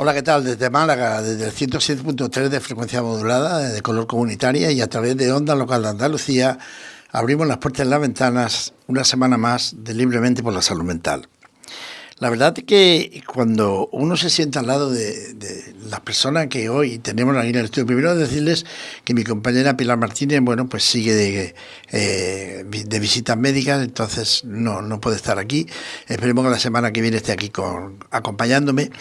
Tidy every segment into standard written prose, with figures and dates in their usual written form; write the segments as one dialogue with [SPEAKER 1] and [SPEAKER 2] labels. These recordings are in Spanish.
[SPEAKER 1] Hola, ¿qué tal? Desde Málaga, desde el 107.3 de frecuencia modulada, de color comunitaria, y a través de Onda Local de Andalucía, abrimos las puertas y las ventanas una semana más de Libremente por la Salud Mental. La verdad es que cuando uno se sienta al lado de las personas que hoy tenemos aquí en el estudio, primero decirles que mi compañera Pilar Martínez, bueno, pues sigue de visitas médicas, entonces no puede estar aquí. Esperemos que la semana que viene esté aquí acompañándome.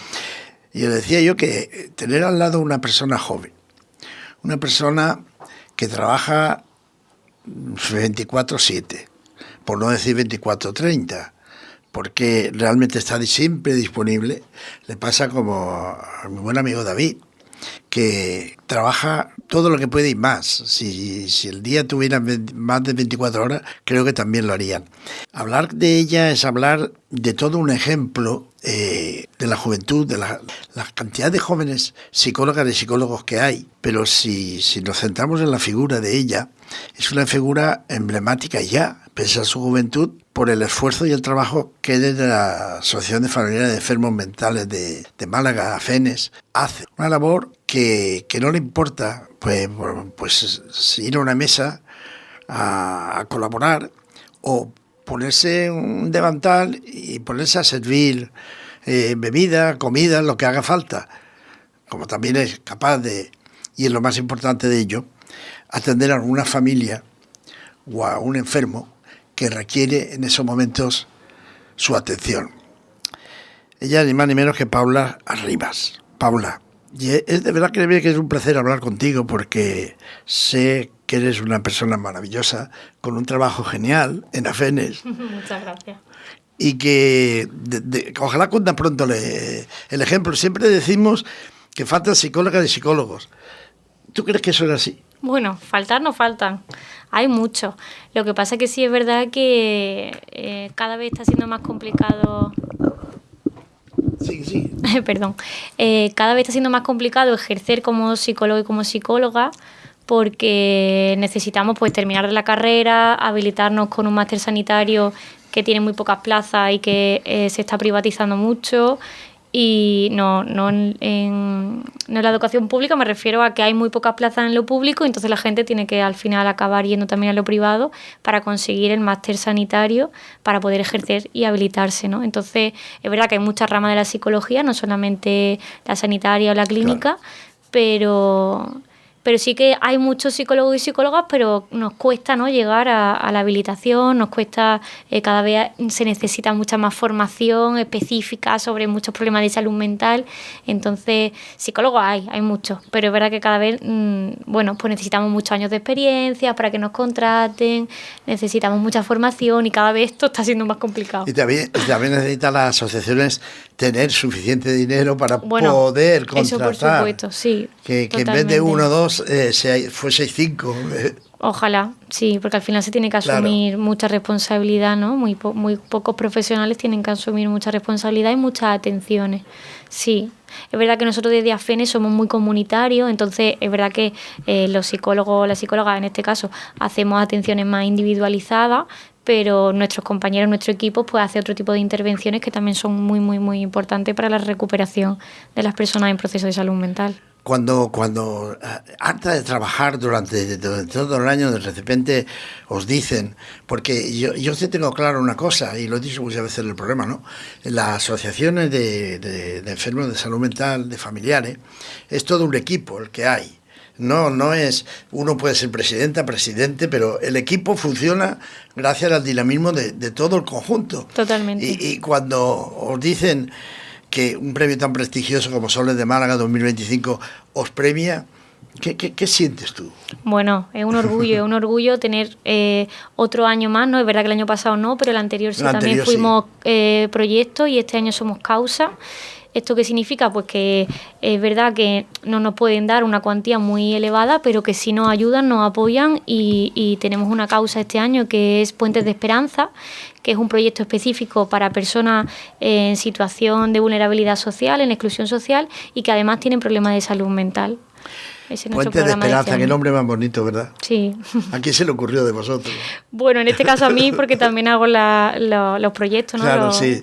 [SPEAKER 1] Y le decía yo que tener al lado una persona joven, una persona que trabaja 24/7, por no decir 24/30, porque realmente está siempre disponible. Le pasa como a mi buen amigo David, que trabaja todo lo que puede y más. Si el día tuviera más de 24 horas, creo que también lo harían. Hablar de ella es hablar de todo un ejemplo de la juventud, de la cantidad de jóvenes psicólogas y psicólogos que hay. Pero si nos centramos en la figura de ella, es una figura emblemática ya, pese a su juventud, por el esfuerzo y el trabajo que desde la Asociación de Familiares de Enfermos Mentales de Málaga, AFENES, hace. Una labor que no le importa pues ir a una mesa a colaborar o ponerse un delantal y ponerse a servir bebida, comida, lo que haga falta, como también es capaz de, y es lo más importante de ello, atender a alguna familia o a un enfermo que requiere en esos momentos su atención. Ella ni más ni menos que Paula Arribas. Paula, y es de verdad que es un placer hablar contigo porque sé que eres una persona maravillosa, con un trabajo genial en AFENES.
[SPEAKER 2] Muchas gracias.
[SPEAKER 1] Y que ojalá cuenten pronto el ejemplo. Siempre decimos que faltan psicólogas y psicólogos. ¿Tú crees que eso es así?
[SPEAKER 2] Bueno, faltar no faltan, hay muchos. Lo que pasa es que sí es verdad que cada vez está siendo más complicado.
[SPEAKER 1] Sí.
[SPEAKER 2] Perdón. Cada vez está siendo más complicado ejercer como psicólogo y como psicóloga, porque necesitamos pues terminar la carrera, habilitarnos con un máster sanitario que tiene muy pocas plazas y que se está privatizando mucho. Y no en la educación pública, me refiero a que hay muy pocas plazas en lo público, entonces la gente tiene que al final acabar yendo también a lo privado para conseguir el máster sanitario para poder ejercer y habilitarse, ¿no? Entonces es verdad que hay muchas ramas de la psicología, no solamente la sanitaria o la clínica, claro. Pero sí que hay muchos psicólogos y psicólogas, pero nos cuesta, ¿no?, llegar a la habilitación, nos cuesta, cada vez se necesita mucha más formación específica sobre muchos problemas de salud mental. Entonces, psicólogos hay muchos, pero es verdad que cada vez, pues necesitamos muchos años de experiencia para que nos contraten, necesitamos mucha formación y cada vez esto está siendo más complicado.
[SPEAKER 1] Y también necesitan las asociaciones tener suficiente dinero para poder contratar.
[SPEAKER 2] Eso por supuesto, sí.
[SPEAKER 1] Que en vez de 1 o 2 fuese 5.
[SPEAKER 2] Ojalá, sí, porque al final se tiene que asumir mucha responsabilidad, ¿no? Muy pocos profesionales tienen que asumir mucha responsabilidad y muchas atenciones. Sí, es verdad que nosotros desde AFENES somos muy comunitarios, entonces es verdad que los psicólogos, las psicólogas en este caso, hacemos atenciones más individualizadas, pero nuestros compañeros, nuestro equipo, pues hace otro tipo de intervenciones que también son muy, muy, muy importantes para la recuperación de las personas en proceso de salud mental.
[SPEAKER 1] Cuando harta de trabajar durante todo el año, de repente os dicen, porque yo sí tengo claro una cosa, y lo he dicho muchas veces en el programa, ¿no? Las asociaciones de enfermos de salud mental, de familiares, es todo un equipo el que hay. No es, uno puede ser presidente, pero el equipo funciona gracias al dinamismo de todo el conjunto.
[SPEAKER 2] Totalmente.
[SPEAKER 1] Y cuando os dicen que un premio tan prestigioso como Soles de Málaga 2025 os premia, ¿qué sientes tú?
[SPEAKER 2] Bueno, es un orgullo tener otro año más, ¿no? Es verdad que el año pasado no, pero el anterior sí, también fuimos proyecto y este año somos causa. ¿Esto qué significa? Pues que es verdad que no nos pueden dar una cuantía muy elevada, pero que sí nos ayudan, nos apoyan y tenemos una causa este año que es Puentes de Esperanza, que es un proyecto específico para personas en situación de vulnerabilidad social, en exclusión social y que además tienen problemas de salud mental.
[SPEAKER 1] Puentes de Esperanza, qué nombre más bonito, ¿verdad?
[SPEAKER 2] Sí.
[SPEAKER 1] ¿A quién se le ocurrió de vosotros?
[SPEAKER 2] Bueno, en este caso a mí, porque también hago los proyectos, ¿no?
[SPEAKER 1] Claro, sí.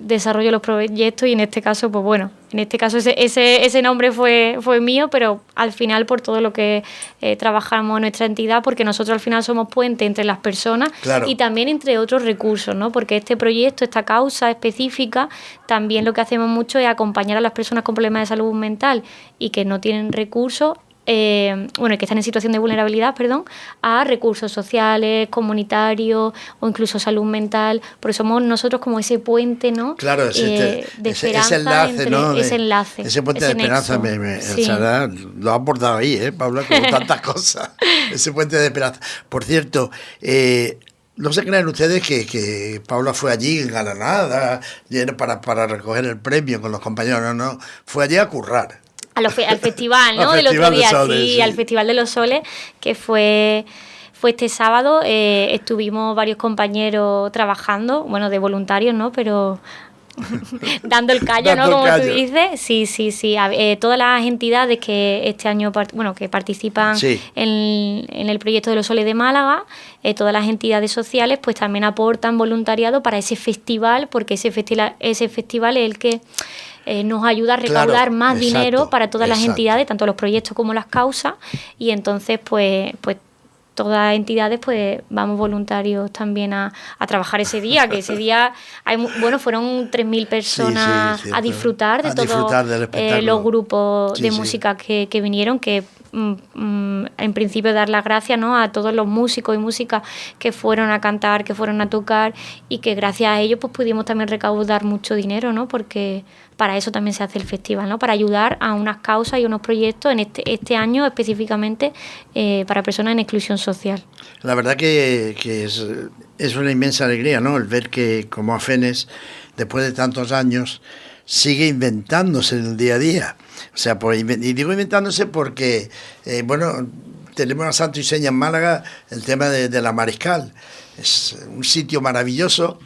[SPEAKER 2] desarrollo los proyectos y en este caso, pues bueno, ese nombre fue mío, pero al final por todo lo que trabajamos en nuestra entidad, porque nosotros al final somos puente entre las personas y también entre otros recursos, ¿no? Porque este proyecto, esta causa específica, también lo que hacemos mucho es acompañar a las personas con problemas de salud mental y que no tienen recursos, que están en situación de vulnerabilidad, a recursos sociales, comunitarios o incluso salud mental, porque somos nosotros como ese puente, ¿no?
[SPEAKER 1] Claro,
[SPEAKER 2] de esperanza,
[SPEAKER 1] ese enlace, ¿no?
[SPEAKER 2] Ese
[SPEAKER 1] puente de esperanza,
[SPEAKER 2] sí.
[SPEAKER 1] Sara, lo ha abordado ahí, Paula, como tantas cosas. Ese puente de esperanza. Por cierto, no se crean ustedes que Paula fue allí engalanada para recoger el premio con los compañeros, no, fue allí a currar.
[SPEAKER 2] Al festival, ¿no? Del otro día, sí, al Festival de los Soles, que fue este sábado. Estuvimos varios compañeros trabajando, de voluntarios, ¿no? Pero dando el callo, ¿no? Como tú dices. Sí. Todas las entidades que este año que participan en el proyecto de los Soles de Málaga, todas las entidades sociales pues también aportan voluntariado para ese festival, porque ese festival es el que nos ayuda a recaudar más dinero para todas las entidades, tanto los proyectos como las causas, y entonces pues todas las entidades pues vamos voluntarios también a trabajar ese día, que ese día fueron 3.000 personas a disfrutar de todos los grupos de música que vinieron, que en principio dar las gracias, ¿no?, a todos los músicos y músicas que fueron a cantar, que fueron a tocar, y que gracias a ellos pues pudimos también recaudar mucho dinero, ¿no?, porque para eso también se hace el festival, ¿no?, para ayudar a unas causas y unos proyectos en este año específicamente para personas en exclusión social.
[SPEAKER 1] La verdad que es una inmensa alegría, ¿no?, el ver que como AFENES, después de tantos años, sigue inventándose en el día a día. O sea, y digo inventándose porque, tenemos a santo y seña en Málaga el tema de la Mariscal. Es un sitio maravilloso.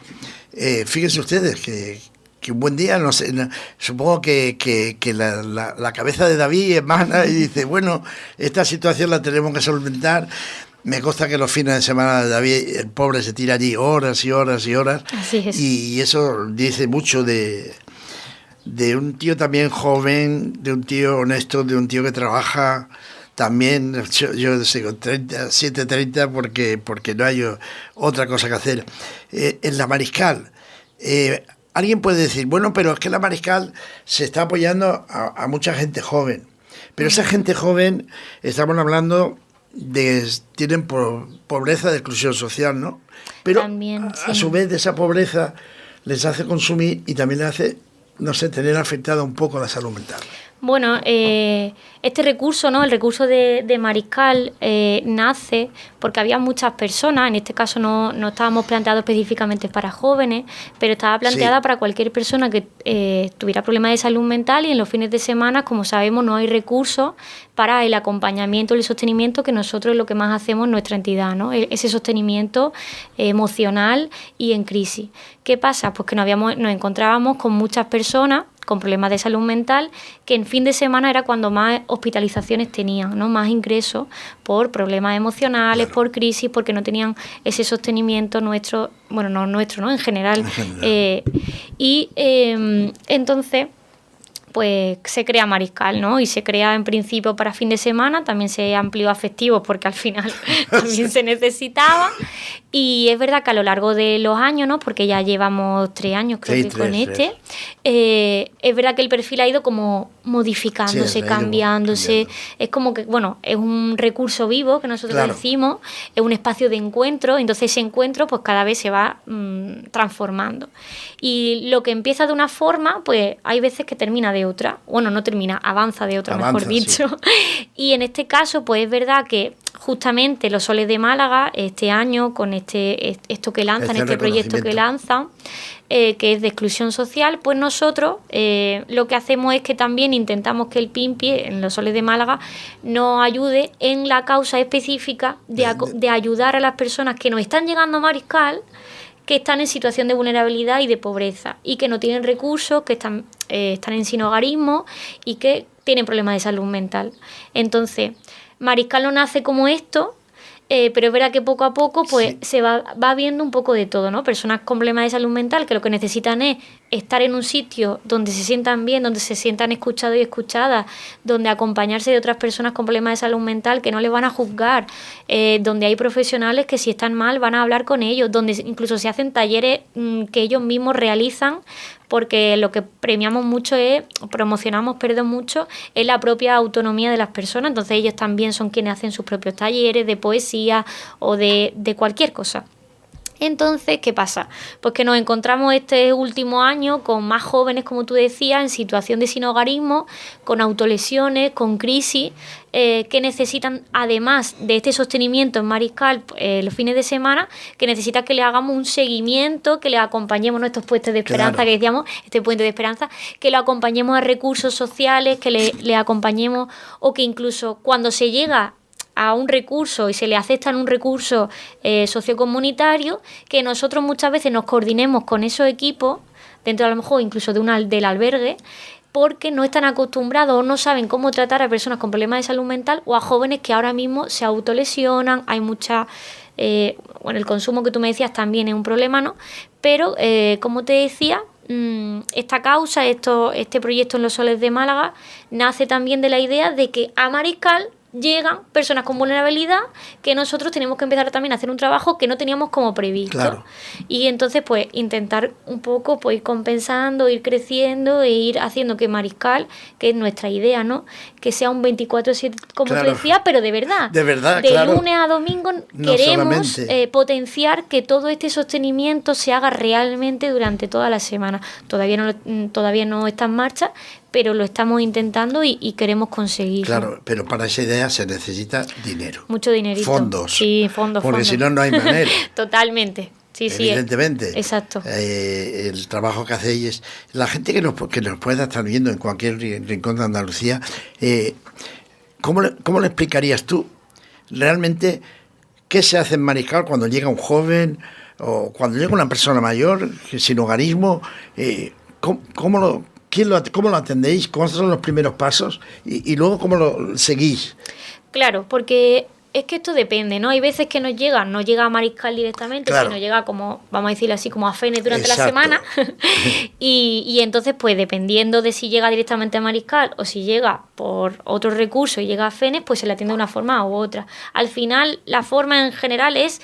[SPEAKER 1] Fíjense ustedes que un buen día, no sé, supongo que la cabeza de David emana y dice, esta situación la tenemos que solventar. Me consta que los fines de semana de David, el pobre se tira allí horas y horas y horas. Así es. Y eso dice mucho de un tío también joven, de un tío honesto, de un tío que trabaja también, yo sé, con 7:30 porque no hay otra cosa que hacer. En la Mariscal, alguien puede decir, pero es que la Mariscal se está apoyando a mucha gente joven. Pero esa gente joven, estamos hablando tienen pobreza de exclusión social, ¿no? Pero también, sí, a su vez de esa pobreza les hace consumir y también les hace, tener afectada un poco la salud mental. Este recurso, ¿no?, el recurso de Mariscal, nace porque había muchas personas, en este caso no estábamos planteados específicamente para jóvenes, pero estaba planteada para cualquier persona que tuviera problemas de salud mental, y en los fines de semana, como sabemos, no hay recursos para el acompañamiento y el sostenimiento, que nosotros es lo que más hacemos en nuestra entidad, ¿no?, ese sostenimiento emocional y en crisis. ¿Qué pasa? Pues que nos encontrábamos con muchas personas con problemas de salud mental, que en fin de semana era cuando más hospitalizaciones tenían, ¿no?, más ingresos por problemas emocionales, por crisis, porque no tenían ese sostenimiento nuestro, no nuestro, ¿no?, en general. Entonces pues se crea Mariscal, ¿no? Y se crea en principio para fin de semana, también se amplió a festivos porque al final también se necesitaba. Y es verdad que a lo largo de los años, ¿no?, porque ya llevamos 3 años creo que con este, es verdad que el perfil ha ido como modificándose, cambiándose. Es como que, es un recurso vivo que nosotros decimos, es un espacio de encuentro, entonces ese encuentro pues cada vez se va transformando. Y lo que empieza de una forma, pues hay veces que termina de otra. No termina, avanza de otra, mejor dicho. Sí. Y en este caso, pues es verdad que justamente los Soles de Málaga, este año, con esto que lanzan, este proyecto que lanzan, que es de exclusión social, pues nosotros lo que hacemos es que también intentamos que el PIMPI, en los Soles de Málaga, nos ayude en la causa específica de ayudar a las personas que nos están llegando a Mariscal, que están en situación de vulnerabilidad y de pobreza, y que no tienen recursos, que están en sinhogarismo y que tienen problemas de salud mental. Entonces, Mariscal no nace como esto,
[SPEAKER 2] pero es verdad que poco a poco pues
[SPEAKER 1] Sí.
[SPEAKER 2] se va viendo un poco de todo, ¿no? Personas con problemas de salud mental que lo que necesitan es estar en un sitio donde se sientan bien, donde se sientan escuchados y escuchadas, donde acompañarse de otras personas con problemas de salud mental que no les van a juzgar, donde hay profesionales que si están mal van a hablar con ellos, donde incluso se hacen talleres que ellos mismos realizan, porque lo que promocionamos mucho, es la propia autonomía de las personas. Entonces ellos también son quienes hacen sus propios talleres de poesía o de cualquier cosa. Entonces, ¿qué pasa? Pues que nos encontramos este último año con más jóvenes, como tú decías, en situación de sinhogarismo, con autolesiones, con crisis, que necesitan, además de este sostenimiento en Mariscal los fines de semana, que necesitan que le hagamos un seguimiento, que le acompañemos nuestros puentes de esperanza,
[SPEAKER 1] Claro.
[SPEAKER 2] que decíamos, este puente de esperanza, que lo acompañemos a recursos sociales, que le acompañemos, o que incluso cuando se llega a un recurso y se le acepta en un recurso sociocomunitario, que nosotros muchas veces nos coordinemos con esos equipos, dentro a lo mejor incluso del albergue, porque no están acostumbrados o no saben cómo tratar a personas con problemas de salud mental o a jóvenes que ahora mismo se autolesionan. Hay mucha... bueno, el consumo que tú me decías también es un problema, ¿no? Pero, como te decía, esta causa, este proyecto en los Soles de Málaga, nace también de la idea de que a Mariscal llegan personas con vulnerabilidad, que nosotros tenemos que empezar también a hacer un trabajo que no teníamos como previsto.
[SPEAKER 1] Claro.
[SPEAKER 2] Y entonces pues intentar un poco pues ir compensando, ir creciendo e ir haciendo que Mariscal, que es nuestra idea, ¿no? Que sea un 24/7, como
[SPEAKER 1] Claro.
[SPEAKER 2] tú decías, pero de verdad.
[SPEAKER 1] De verdad,
[SPEAKER 2] de
[SPEAKER 1] claro.
[SPEAKER 2] lunes a domingo
[SPEAKER 1] No
[SPEAKER 2] queremos
[SPEAKER 1] solamente.
[SPEAKER 2] potenciar que todo este sostenimiento se haga realmente durante toda la semana. Todavía no está en marcha, pero lo estamos intentando y queremos conseguirlo.
[SPEAKER 1] Claro, pero para esa idea se necesita dinero.
[SPEAKER 2] Mucho dinerito.
[SPEAKER 1] Fondos.
[SPEAKER 2] Sí, fondos.
[SPEAKER 1] Porque si no, no hay manera.
[SPEAKER 2] Totalmente. Sí,
[SPEAKER 1] Evidentemente.
[SPEAKER 2] Sí. Exacto.
[SPEAKER 1] El trabajo que hacéis, la gente que nos pueda estar viendo en cualquier rincón de Andalucía, ¿cómo le explicarías tú realmente qué se hace en Mariscal cuando llega un joven o cuando llega una persona mayor sin hogarismo? ¿Cómo lo atendéis? ¿Cómo son los primeros pasos? Y luego, ¿cómo lo seguís?
[SPEAKER 2] Claro, porque es que esto depende, ¿no? Hay veces que no llega a Mariscal directamente,
[SPEAKER 1] Claro.
[SPEAKER 2] sino llega como, vamos a decirlo así, como a Fene durante
[SPEAKER 1] Exacto.
[SPEAKER 2] la semana. y entonces, pues dependiendo de si llega directamente a Mariscal o si llega por otro recurso y llega a Fene, pues se le atiende de una forma u otra. Al final, la forma en general es...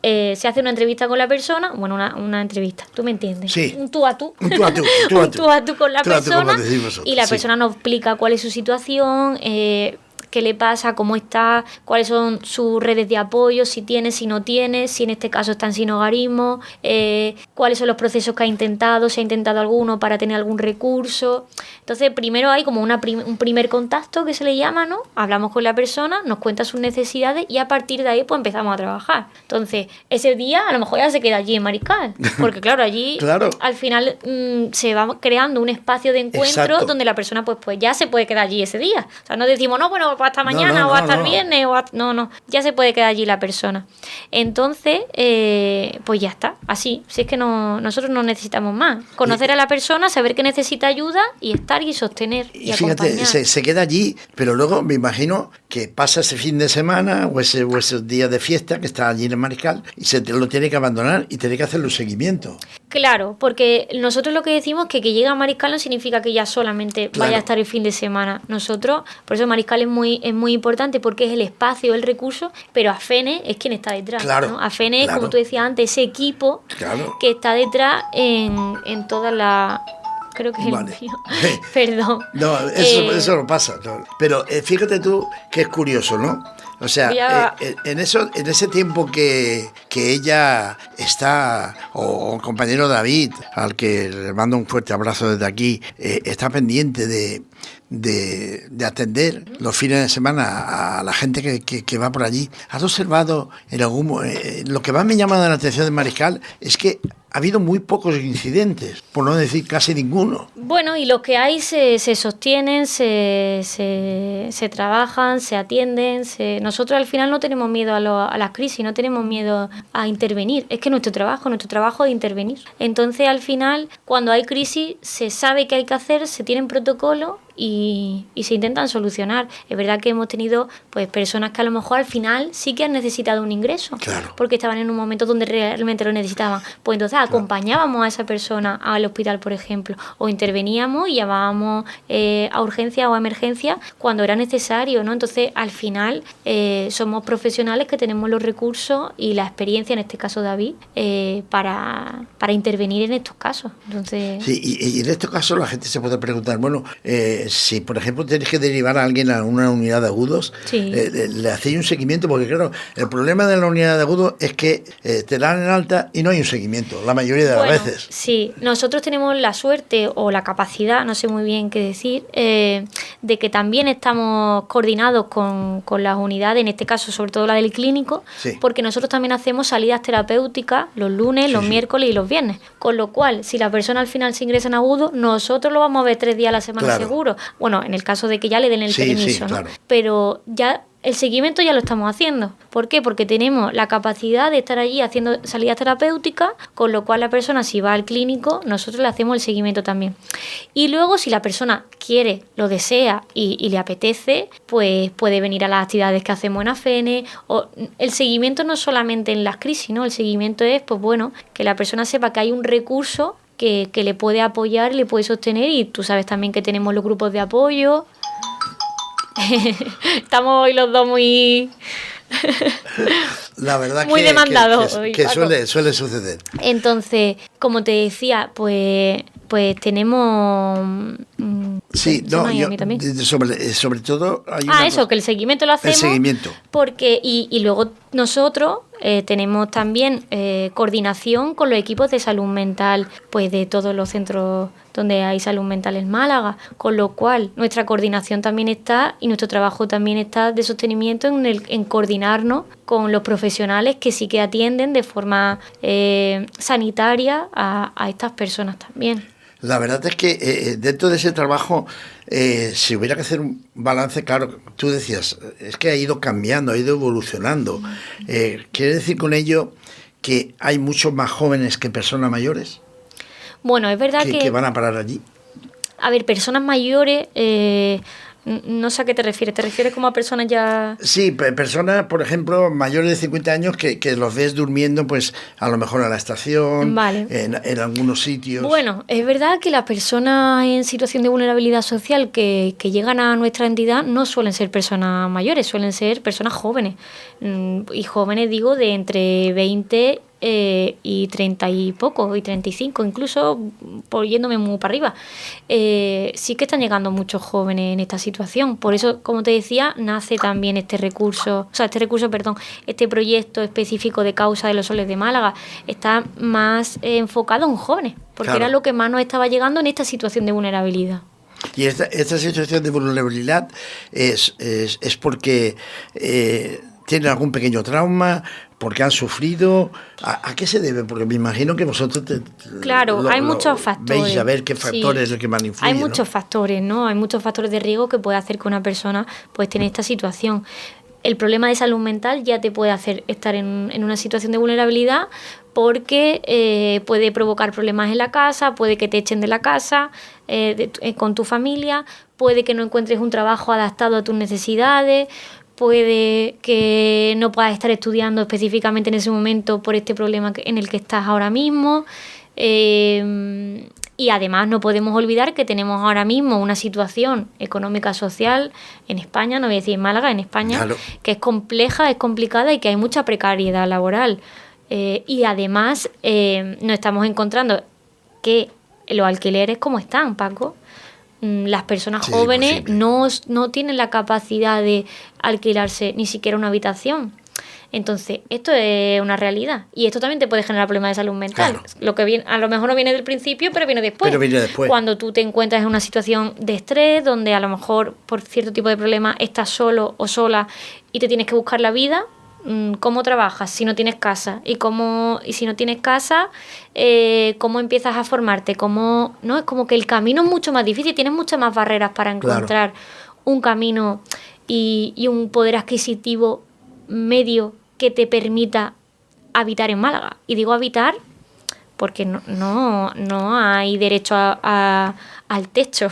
[SPEAKER 2] se hace una entrevista con la persona, bueno, una entrevista, ¿tú me entiendes?
[SPEAKER 1] Sí.
[SPEAKER 2] Un tú a tú.
[SPEAKER 1] Un tú a tú.
[SPEAKER 2] Un tú a tú con la
[SPEAKER 1] Tú a tú,
[SPEAKER 2] persona.
[SPEAKER 1] como decís vosotros,
[SPEAKER 2] Y la
[SPEAKER 1] sí.
[SPEAKER 2] persona nos explica cuál es su situación, qué le pasa, cómo está, cuáles son sus redes de apoyo, si tiene, si no tiene, si en este caso está en sinhogarismo, cuáles son los procesos que ha intentado, si ha intentado alguno para tener algún recurso. Entonces, primero hay como un primer contacto que se le llama, ¿no? Hablamos con la persona, nos cuenta sus necesidades y a partir de ahí pues empezamos a trabajar. Entonces, ese día a lo mejor ya se queda allí en Mariscal, porque claro, allí
[SPEAKER 1] Claro.
[SPEAKER 2] al final se va creando un espacio de encuentro
[SPEAKER 1] Exacto.
[SPEAKER 2] donde la persona pues ya se puede quedar allí ese día. O sea, no decimos, no, bueno, pues hasta mañana
[SPEAKER 1] no,
[SPEAKER 2] o hasta el
[SPEAKER 1] no.
[SPEAKER 2] viernes no, ya se puede quedar allí la persona. Entonces, pues ya está, así. Si es que nosotros no necesitamos más. Conocer a la persona, saber que necesita ayuda y estar y sostener y
[SPEAKER 1] fíjate,
[SPEAKER 2] acompañar.
[SPEAKER 1] se queda allí, pero luego me imagino que pasa ese fin de semana o esos días de fiesta que está allí en el Mariscal y lo tiene que abandonar y tiene que hacerle un seguimiento.
[SPEAKER 2] Claro, porque nosotros lo que decimos es que llegue a Mariscal no significa que ya solamente
[SPEAKER 1] Claro.
[SPEAKER 2] vaya a estar el fin de semana. Nosotros, por eso Mariscal es muy importante porque es el espacio, el recurso, pero AFENE es quien está detrás.
[SPEAKER 1] Claro,
[SPEAKER 2] ¿no? AFENE es,
[SPEAKER 1] claro.
[SPEAKER 2] como tú decías antes, ese equipo
[SPEAKER 1] Claro.
[SPEAKER 2] que está detrás en toda la... Creo que es
[SPEAKER 1] Vale.
[SPEAKER 2] el mío. Perdón.
[SPEAKER 1] No, eso no pasa. No. Pero fíjate tú que es curioso, ¿no? O sea,
[SPEAKER 2] Ya.
[SPEAKER 1] en ese tiempo que ella está, o el compañero David, al que le mando un fuerte abrazo desde aquí, está pendiente de atender los fines de semana a la gente que va por allí. ¿Has observado en lo que más me llama la atención de Mariscal es que ha habido muy pocos incidentes, por no decir casi ninguno?
[SPEAKER 2] Bueno, y los que hay se sostienen, se trabajan, se atienden. Nosotros al final no tenemos miedo a las crisis, no tenemos miedo a intervenir. Es que nuestro trabajo es intervenir. Entonces al final, cuando hay crisis, se sabe qué hay que hacer, se tienen protocolos y se intentan solucionar. Es verdad que hemos tenido pues personas que a lo mejor al final sí que han necesitado un ingreso,
[SPEAKER 1] claro,
[SPEAKER 2] porque estaban en un momento donde realmente lo necesitaban. Pues entonces acompañábamos a esa persona al hospital, por ejemplo, o interveníamos y llamábamos a urgencia o a emergencia cuando era necesario, ¿no? Entonces, al final, somos profesionales que tenemos los recursos y la experiencia, en este caso David, para intervenir en estos casos. Entonces...
[SPEAKER 1] Sí, y en estos casos la gente se puede preguntar, bueno, si por ejemplo tienes que derivar a alguien a una unidad de agudos,
[SPEAKER 2] sí.
[SPEAKER 1] le hacéis un seguimiento, porque claro, el problema de la unidad de agudos es que te dan en alta y no hay un seguimiento, la mayoría de las veces.
[SPEAKER 2] Sí, nosotros tenemos la suerte o la capacidad, no sé muy bien qué decir, de que también estamos coordinados con las unidades, en este caso sobre todo la del clínico,
[SPEAKER 1] sí.
[SPEAKER 2] porque nosotros también hacemos salidas terapéuticas los lunes, los miércoles y los viernes, con lo cual si la persona al final se ingresa en agudo, nosotros lo vamos a ver 3 días a la semana seguro, bueno, en el caso de que ya le den el permiso, ¿no?
[SPEAKER 1] Claro.
[SPEAKER 2] Pero ya el seguimiento ya lo estamos haciendo. ¿Por qué? Porque tenemos la capacidad de estar allí haciendo salidas terapéuticas, con lo cual la persona, si va al clínico, nosotros le hacemos el seguimiento también. Y luego, si la persona quiere, lo desea y le apetece, pues puede venir a las actividades que hacemos en AFENE. O el seguimiento no solamente en las crisis, ¿no? El seguimiento es, pues bueno, que la persona sepa que hay un recurso que le puede apoyar, le puede sostener, y tú sabes también que tenemos los grupos de apoyo. Estamos hoy los dos muy...
[SPEAKER 1] La verdad
[SPEAKER 2] muy demandados
[SPEAKER 1] que suele suceder.
[SPEAKER 2] Entonces, como te decía, pues tenemos...
[SPEAKER 1] Sí, no, yo, sobre todo... Hay
[SPEAKER 2] eso, que el seguimiento lo hacemos.
[SPEAKER 1] El seguimiento.
[SPEAKER 2] Porque, y luego nosotros tenemos también coordinación con los equipos de salud mental, pues de todos los centros donde hay salud mental en Málaga, con lo cual nuestra coordinación también está y nuestro trabajo también está de sostenimiento en coordinarnos con los profesionales que sí que atienden de forma sanitaria a estas personas también.
[SPEAKER 1] La verdad es que dentro de ese trabajo, si hubiera que hacer un balance, claro, tú decías, es que ha ido cambiando, ha ido evolucionando. ¿Quiere decir con ello que hay muchos más jóvenes que personas mayores?
[SPEAKER 2] Bueno, es verdad que
[SPEAKER 1] van a parar allí.
[SPEAKER 2] A ver, personas mayores... no sé a qué te refieres. ¿Te refieres como a personas ya...?
[SPEAKER 1] Sí, personas, por ejemplo, mayores de 50 años que los ves durmiendo, pues a lo mejor a la estación,
[SPEAKER 2] vale.
[SPEAKER 1] en algunos sitios.
[SPEAKER 2] Bueno, es verdad que las personas en situación de vulnerabilidad social que llegan a nuestra entidad no suelen ser personas mayores, suelen ser personas jóvenes. Y jóvenes, digo, de entre 20 y 30 y poco, y 35 incluso, yéndome muy para arriba. Sí que están llegando muchos jóvenes en esta situación. Por eso, como te decía, nace también este proyecto específico de causa de los soles de Málaga. Está más enfocado en jóvenes, porque
[SPEAKER 1] claro,
[SPEAKER 2] era lo que más nos estaba llegando en esta situación de vulnerabilidad.
[SPEAKER 1] Y esta situación de vulnerabilidad es porque tienen algún pequeño trauma, porque han sufrido. ¿A qué se debe? Porque me imagino que vosotros...
[SPEAKER 2] Claro, hay muchos factores.
[SPEAKER 1] Veis a ver qué factores es lo que más influyen.
[SPEAKER 2] Hay muchos factores, ¿no? Hay muchos factores de riesgo que puede hacer que una persona pues tenga esta situación. El problema de salud mental ya te puede hacer estar en una situación de vulnerabilidad, porque puede provocar problemas en la casa, puede que te echen de la casa, con tu familia, puede que no encuentres un trabajo adaptado a tus necesidades, puede que no puedas estar estudiando específicamente en ese momento por este problema en el que estás ahora mismo. Y además no podemos olvidar que tenemos ahora mismo una situación económica social en España, no voy a decir en Málaga, en España, claro, que es compleja, es complicada y que hay mucha precariedad laboral. Y además nos estamos encontrando que los alquileres, ¿cómo están, Paco? Las personas jóvenes no tienen la capacidad de alquilarse ni siquiera una habitación. Entonces, esto es una realidad. Y esto también te puede generar problemas de salud mental. Claro. Lo que viene, a lo mejor no viene del principio, pero viene después. Cuando tú te encuentras en una situación de estrés, donde a lo mejor por cierto tipo de problemas estás solo o sola y te tienes que buscar la vida, ¿cómo trabajas si no tienes casa? Y si no tienes casa, ¿cómo empiezas a formarte? ¿No? Es como que el camino es mucho más difícil, tienes muchas más barreras para encontrar un camino y un poder adquisitivo medio que te permita habitar en Málaga. Y digo habitar porque no hay derecho a al techo.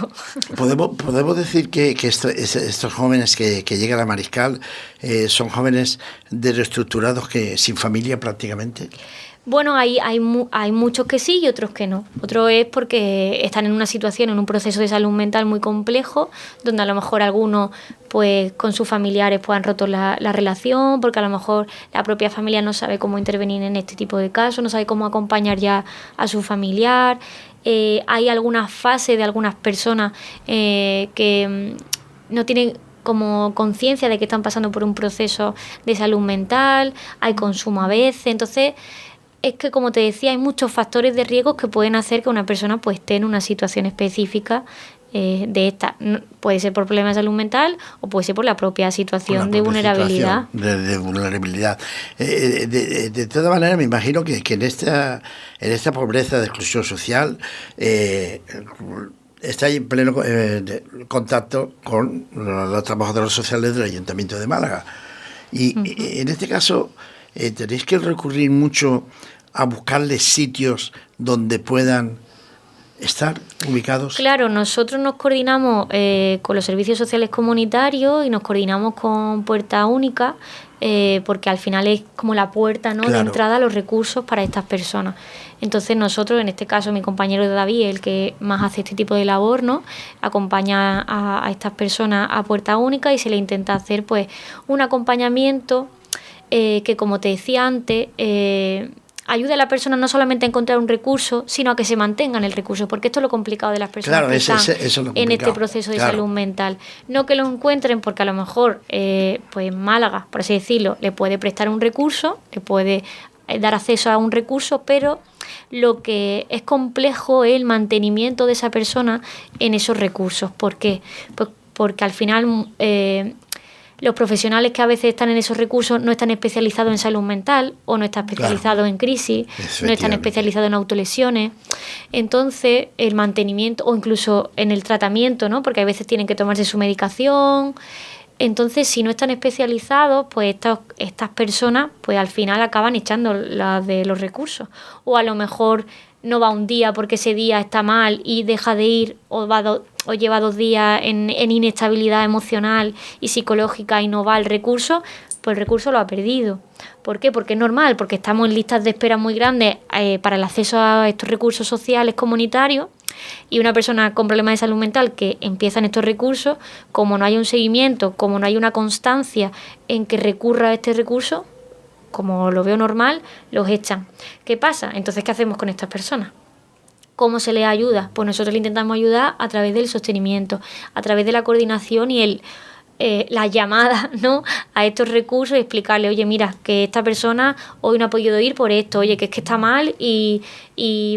[SPEAKER 1] Podemos decir que estos jóvenes que llegan a Mariscal son jóvenes reestructurados que sin familia prácticamente.
[SPEAKER 2] Bueno, hay muchos que sí y otros que no. Otro es porque están en una situación, en un proceso de salud mental muy complejo, donde a lo mejor algunos pues con sus familiares pues han roto la relación, porque a lo mejor la propia familia no sabe cómo intervenir en este tipo de casos, no sabe cómo acompañar ya a su familiar. Hay algunas fases de algunas personas que no tienen como conciencia de que están pasando por un proceso de salud mental, hay consumo a veces, entonces es que, como te decía, hay muchos factores de riesgo que pueden hacer que una persona pues esté en una situación específica de esta. Puede ser por problemas de salud mental o puede ser por la propia situación de vulnerabilidad.
[SPEAKER 1] De vulnerabilidad. De todas maneras, me imagino que en esta pobreza de exclusión social está en pleno contacto con los trabajadores sociales del Ayuntamiento de Málaga. Y en este caso tenéis que recurrir mucho a buscarles sitios donde puedan estar ubicados.
[SPEAKER 2] Claro, nosotros nos coordinamos con los servicios sociales comunitarios y nos coordinamos con Puerta Única, porque al final es como la puerta, ¿no?, claro, de entrada a los recursos para estas personas. Entonces nosotros, en este caso mi compañero David, el que más hace este tipo de labor, ¿no?, acompaña a estas personas a Puerta Única y se le intenta hacer pues un acompañamiento que, como te decía antes, ayude a la persona no solamente a encontrar un recurso, sino a que se mantenga en el recurso, porque esto es lo complicado de las personas, claro, que están en este proceso de, claro, salud mental. No que lo encuentren, porque a lo mejor pues Málaga, por así decirlo, le puede prestar un recurso, le puede dar acceso a un recurso, pero lo que es complejo es el mantenimiento de esa persona en esos recursos. ¿Por qué? Pues porque al final los profesionales que a veces están en esos recursos no están especializados en salud mental o no están especializados, claro, en crisis, no están especializados en autolesiones. Entonces, el mantenimiento o incluso en el tratamiento, ¿no?, porque a veces tienen que tomarse su medicación. Entonces, si no están especializados, pues estas personas pues al final acaban echando las de los recursos. O a lo mejor no va un día porque ese día está mal y deja de ir, o lleva 2 días en inestabilidad emocional y psicológica y no va al recurso, pues el recurso lo ha perdido. ¿Por qué? Porque es normal, porque estamos en listas de espera muy grandes para el acceso a estos recursos sociales comunitarios, y una persona con problemas de salud mental que empieza en estos recursos, como no hay un seguimiento, como no hay una constancia en que recurra a este recurso, como lo veo normal, los echan. ¿Qué pasa? Entonces, ¿qué hacemos con estas personas? ¿Cómo se les ayuda? Pues nosotros le intentamos ayudar a través del sostenimiento, a través de la coordinación y la llamada, ¿no?, a estos recursos y explicarle, oye, mira, que esta persona hoy no ha podido ir por esto, oye, que es que está mal y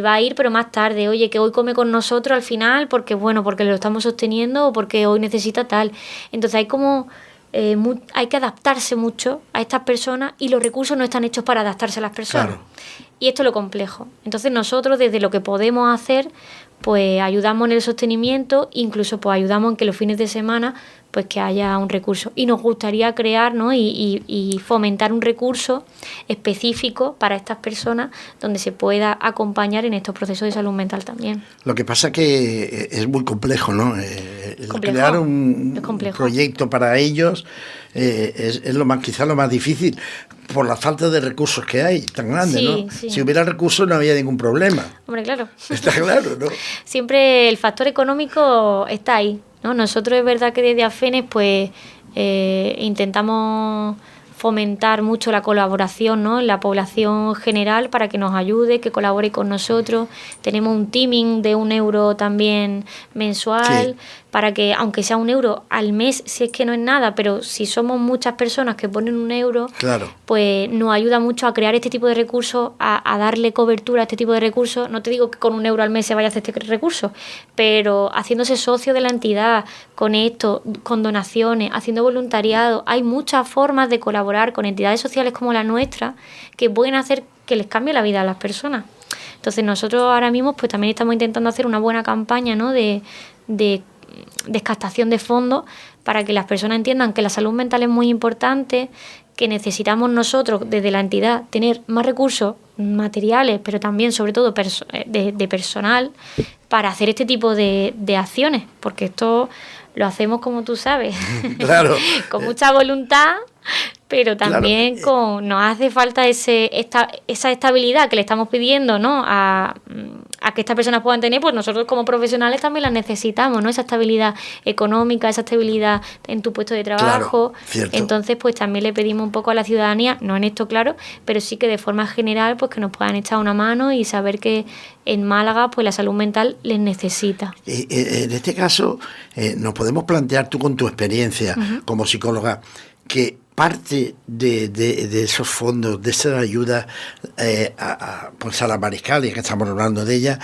[SPEAKER 2] va a ir pero más tarde, oye, que hoy come con nosotros al final porque lo estamos sosteniendo o porque hoy necesita tal. Entonces hay como hay que adaptarse mucho a estas personas y los recursos no están hechos para adaptarse a las personas. Claro. Y esto es lo complejo. Entonces nosotros, desde lo que podemos hacer, pues ayudamos en el sostenimiento, incluso pues ayudamos en que los fines de semana pues que haya un recurso. Y nos gustaría crear, ¿no?, y fomentar un recurso específico para estas personas donde se pueda acompañar en estos procesos de salud mental también.
[SPEAKER 1] Lo que pasa que es muy complejo, ¿no? Crear un proyecto para ellos es quizás lo más difícil, por la falta de recursos que hay tan grande, sí, ¿no? Sí. Si hubiera recursos no había ningún problema.
[SPEAKER 2] Hombre, claro.
[SPEAKER 1] Está claro, ¿no?
[SPEAKER 2] Siempre el factor económico está ahí, ¿no? Nosotros es verdad que desde AFENES pues intentamos fomentar mucho la colaboración, ¿no?, en la población general para que nos ayude, que colabore con nosotros. Tenemos un teaming de 1 euro también mensual, sí, para que, aunque sea 1 euro al mes, si es que no es nada, pero si somos muchas personas que ponen 1 euro, claro, pues nos ayuda mucho a crear este tipo de recursos, a darle cobertura a este tipo de recursos. No te digo que con 1 euro al mes se vaya a hacer este recurso, pero haciéndose socio de la entidad, con esto, con donaciones, haciendo voluntariado, hay muchas formas de colaborar con entidades sociales como la nuestra que pueden hacer que les cambie la vida a las personas. Entonces nosotros ahora mismo pues también estamos intentando hacer una buena campaña, ¿no?, de captación de fondos para que las personas entiendan que la salud mental es muy importante, que necesitamos nosotros desde la entidad tener más recursos materiales, pero también sobre todo de personal para hacer este tipo de acciones, porque esto lo hacemos, como tú sabes,
[SPEAKER 1] claro.
[SPEAKER 2] con mucha voluntad, pero también nos hace falta esa estabilidad que le estamos pidiendo, ¿no? a que estas personas puedan tener, pues nosotros como profesionales también la necesitamos, ¿no? Esa estabilidad económica, esa estabilidad en tu puesto de trabajo.
[SPEAKER 1] Claro,
[SPEAKER 2] entonces, pues también le pedimos un poco a la ciudadanía, no en esto, claro, pero sí que de forma general, pues que nos puedan echar una mano y saber que en Málaga, pues la salud mental les necesita.
[SPEAKER 1] En este caso, nos podemos plantear, tú con tu experiencia como psicóloga, que parte de esos fondos, de esa ayuda pues a la Mariscal, que estamos hablando de ella,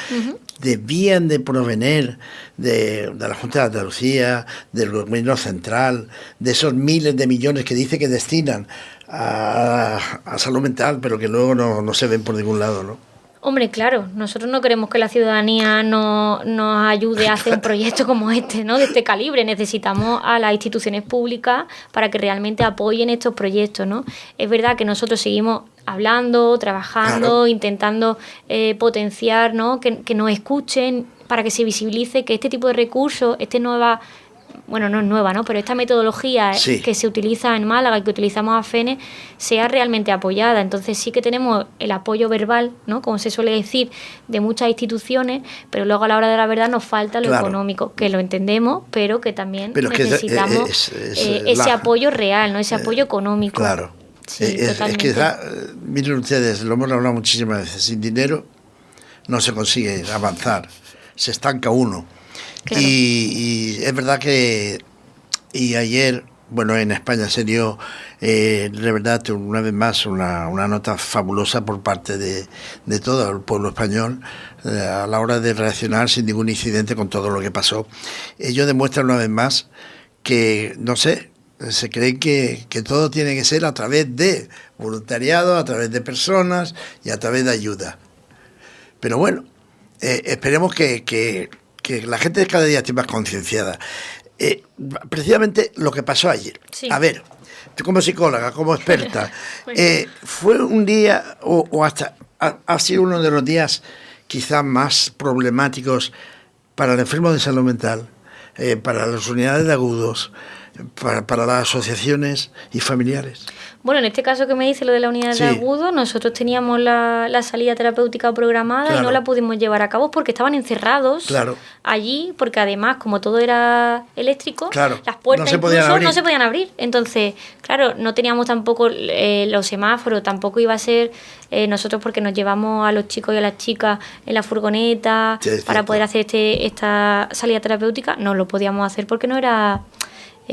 [SPEAKER 1] debían de provenir de la Junta de Andalucía, del gobierno central, de esos miles de millones que dice que destinan a salud mental, pero que luego no se ven por ningún lado, ¿no?
[SPEAKER 2] Hombre, claro, nosotros no queremos que la ciudadanía nos ayude a hacer un proyecto como este, ¿no? De este calibre. Necesitamos a las instituciones públicas para que realmente apoyen estos proyectos, ¿no? Es verdad que nosotros seguimos hablando, trabajando, intentando potenciar, ¿no? Que nos escuchen para que se visibilice que este tipo de recursos, bueno, no es nueva, ¿no? Pero esta metodología que se utiliza en Málaga y que utilizamos a FENE sea realmente apoyada. Entonces sí que tenemos el apoyo verbal, ¿no? Como se suele decir, de muchas instituciones, pero luego a la hora de la verdad nos falta lo económico, que lo entendemos, pero que también necesitamos ese apoyo real, ¿no? Ese apoyo económico.
[SPEAKER 1] Claro.
[SPEAKER 2] Sí,
[SPEAKER 1] es que, miren ustedes, lo hemos hablado muchísimas veces, sin dinero no se consigue avanzar, se estanca uno. Claro. Y es verdad que ayer, bueno, en España se dio, de verdad, una vez más, una nota fabulosa por parte de todo el pueblo español a la hora de reaccionar sin ningún incidente con todo lo que pasó. Ellos demuestran una vez más que, no sé, se creen que todo tiene que ser a través de voluntariado, a través de personas y a través de ayuda. Pero bueno, esperemos que la gente cada día esté más concienciada. Precisamente lo que pasó ayer. Sí. A ver, tú como psicóloga, como experta, ¿fue un día o hasta ha sido uno de los días quizás más problemáticos para el enfermo de salud mental, para las unidades de agudos, para las asociaciones y familiares?
[SPEAKER 2] Bueno, en este caso que me dice lo de la unidad de agudo, nosotros teníamos la salida terapéutica programada y no la pudimos llevar a cabo porque estaban encerrados allí, porque además, como todo era eléctrico, las puertas no se podían abrir. Entonces, claro, no teníamos tampoco los semáforos, tampoco iba a ser nosotros, porque nos llevamos a los chicos y a las chicas en la furgoneta para poder hacer esta salida terapéutica, no lo podíamos hacer porque no era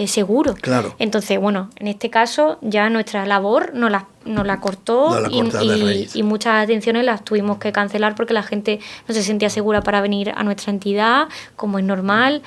[SPEAKER 2] seguro. Claro. Entonces, bueno, en este caso ya nuestra labor nos la cortó y muchas atenciones las tuvimos que cancelar porque la gente no se sentía segura para venir a nuestra entidad, como es normal.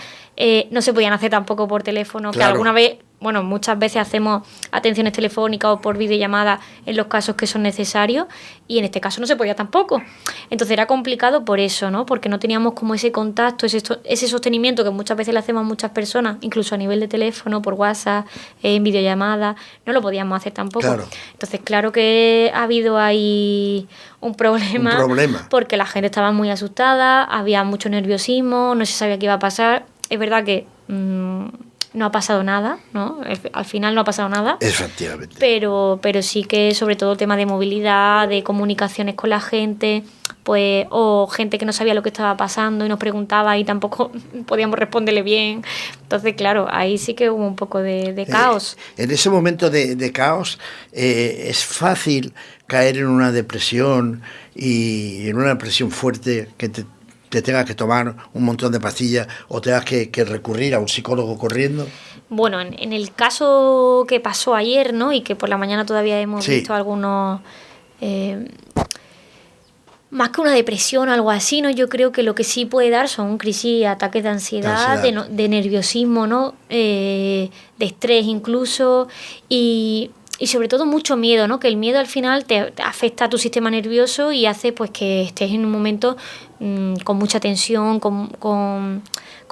[SPEAKER 2] No se podían hacer tampoco por teléfono, que alguna vez, bueno, muchas veces hacemos atenciones telefónicas o por videollamada en los casos que son necesarios, y en este caso no se podía tampoco. Entonces era complicado por eso, ¿no? Porque no teníamos como ese contacto, ese sostenimiento que muchas veces le hacemos a muchas personas, incluso a nivel de teléfono, por WhatsApp, en videollamada, no lo podíamos hacer tampoco. Claro. Entonces, claro que ha habido ahí un problema, porque la gente estaba muy asustada, había mucho nerviosismo, no se sabía qué iba a pasar. Es verdad que no ha pasado nada, ¿no? Al final no ha pasado nada.
[SPEAKER 1] Efectivamente.
[SPEAKER 2] Pero sí que sobre todo el tema de movilidad, de comunicaciones con la gente, pues, o gente que no sabía lo que estaba pasando y nos preguntaba y tampoco podíamos responderle bien. Entonces, claro, ahí sí que hubo un poco de caos.
[SPEAKER 1] En ese momento de caos es fácil caer en una depresión, y en una depresión fuerte que te tengas que tomar un montón de pastillas o tengas que recurrir a un psicólogo corriendo.
[SPEAKER 2] Bueno, en el caso que pasó ayer, ¿no? Y que por la mañana todavía hemos visto algunos... más que una depresión o algo así, ¿no? Yo creo que lo que sí puede dar son crisis, ataques de ansiedad. De nerviosismo, ¿no? De estrés incluso. Y y sobre todo mucho miedo, ¿no? Que el miedo al final te afecta a tu sistema nervioso y hace pues que estés en un momento con mucha tensión, con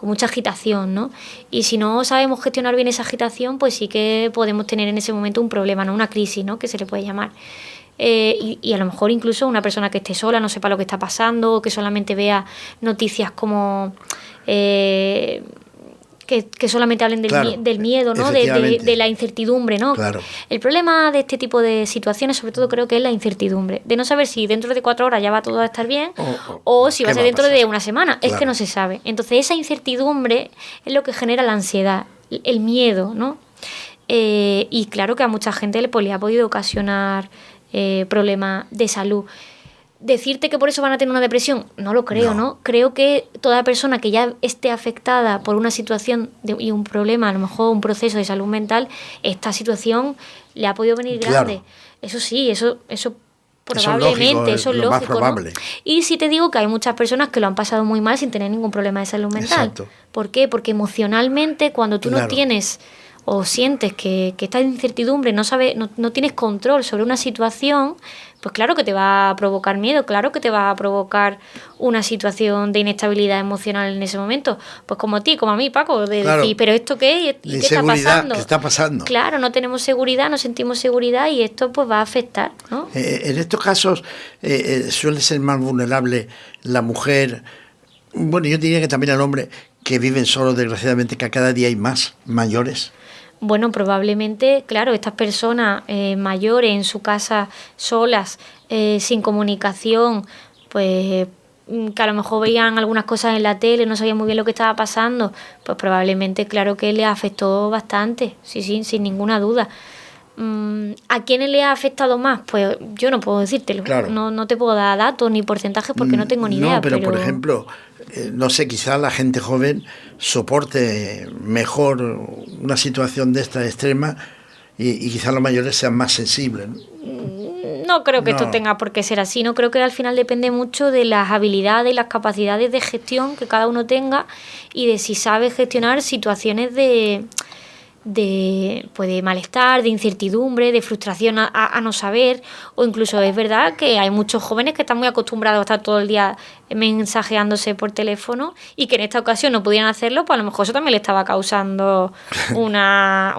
[SPEAKER 2] mucha agitación, ¿no? Y si no sabemos gestionar bien esa agitación, pues sí que podemos tener en ese momento un problema, ¿no? Una crisis, ¿no? Que se le puede llamar. Y a lo mejor incluso una persona que esté sola, no sepa lo que está pasando, o que solamente vea noticias como... Que solamente hablen del miedo, ¿no? De la incertidumbre, ¿no?
[SPEAKER 1] Claro.
[SPEAKER 2] El problema de este tipo de situaciones, sobre todo, creo que es la incertidumbre. De no saber si dentro de 4 horas ya va todo a estar bien o si va a ser dentro de una semana. Claro. Es que no se sabe. Entonces, esa incertidumbre es lo que genera la ansiedad, el miedo, ¿no? Y claro que a mucha gente le ha podido ocasionar problemas de salud. Decirte que por eso van a tener una depresión, no lo creo, ¿no? Creo que toda persona que ya esté afectada por una situación y un problema, a lo mejor un proceso de salud mental, esta situación le ha podido venir grande. Claro. Eso sí, eso probablemente, eso es lógico,
[SPEAKER 1] más probable.
[SPEAKER 2] ¿no? Y sí te digo que hay muchas personas que lo han pasado muy mal sin tener ningún problema de salud mental.
[SPEAKER 1] Exacto.
[SPEAKER 2] ¿Por qué? Porque emocionalmente, cuando tú no tienes o sientes que esta incertidumbre, no tienes control sobre una situación, pues claro que te va a provocar miedo, claro que te va a provocar una situación de inestabilidad emocional en ese momento. Pues como a ti, como a mí, Paco, de decir, ¿pero esto qué es? ¿Y qué está pasando?
[SPEAKER 1] ¿Qué está pasando?
[SPEAKER 2] Claro, no tenemos seguridad, no sentimos seguridad y esto pues va a afectar, ¿no?
[SPEAKER 1] En estos casos suele ser más vulnerable la mujer, bueno, yo diría que también el hombre, que viven solos, desgraciadamente, que cada día hay más mayores.
[SPEAKER 2] Bueno, probablemente, claro, estas personas mayores en su casa, solas, sin comunicación, pues que a lo mejor veían algunas cosas en la tele, no sabían muy bien lo que estaba pasando, pues probablemente, claro que les afectó bastante, sí, sin ninguna duda. ¿A quiénes le ha afectado más? Pues yo no puedo decírtelo. Claro. No te puedo dar datos ni porcentajes porque no tengo ni idea.
[SPEAKER 1] No, pero por ejemplo, no sé, quizá la gente joven soporte mejor una situación de esta extrema y quizá los mayores sean más sensibles, ¿no?
[SPEAKER 2] No creo que esto tenga por qué ser así. No creo que al final depende mucho de las habilidades y las capacidades de gestión que cada uno tenga y de si sabe gestionar situaciones de malestar, de incertidumbre, de frustración a no saber, o incluso es verdad que hay muchos jóvenes que están muy acostumbrados a estar todo el día mensajeándose por teléfono y que en esta ocasión no pudieran hacerlo, pues a lo mejor eso también le estaba causando una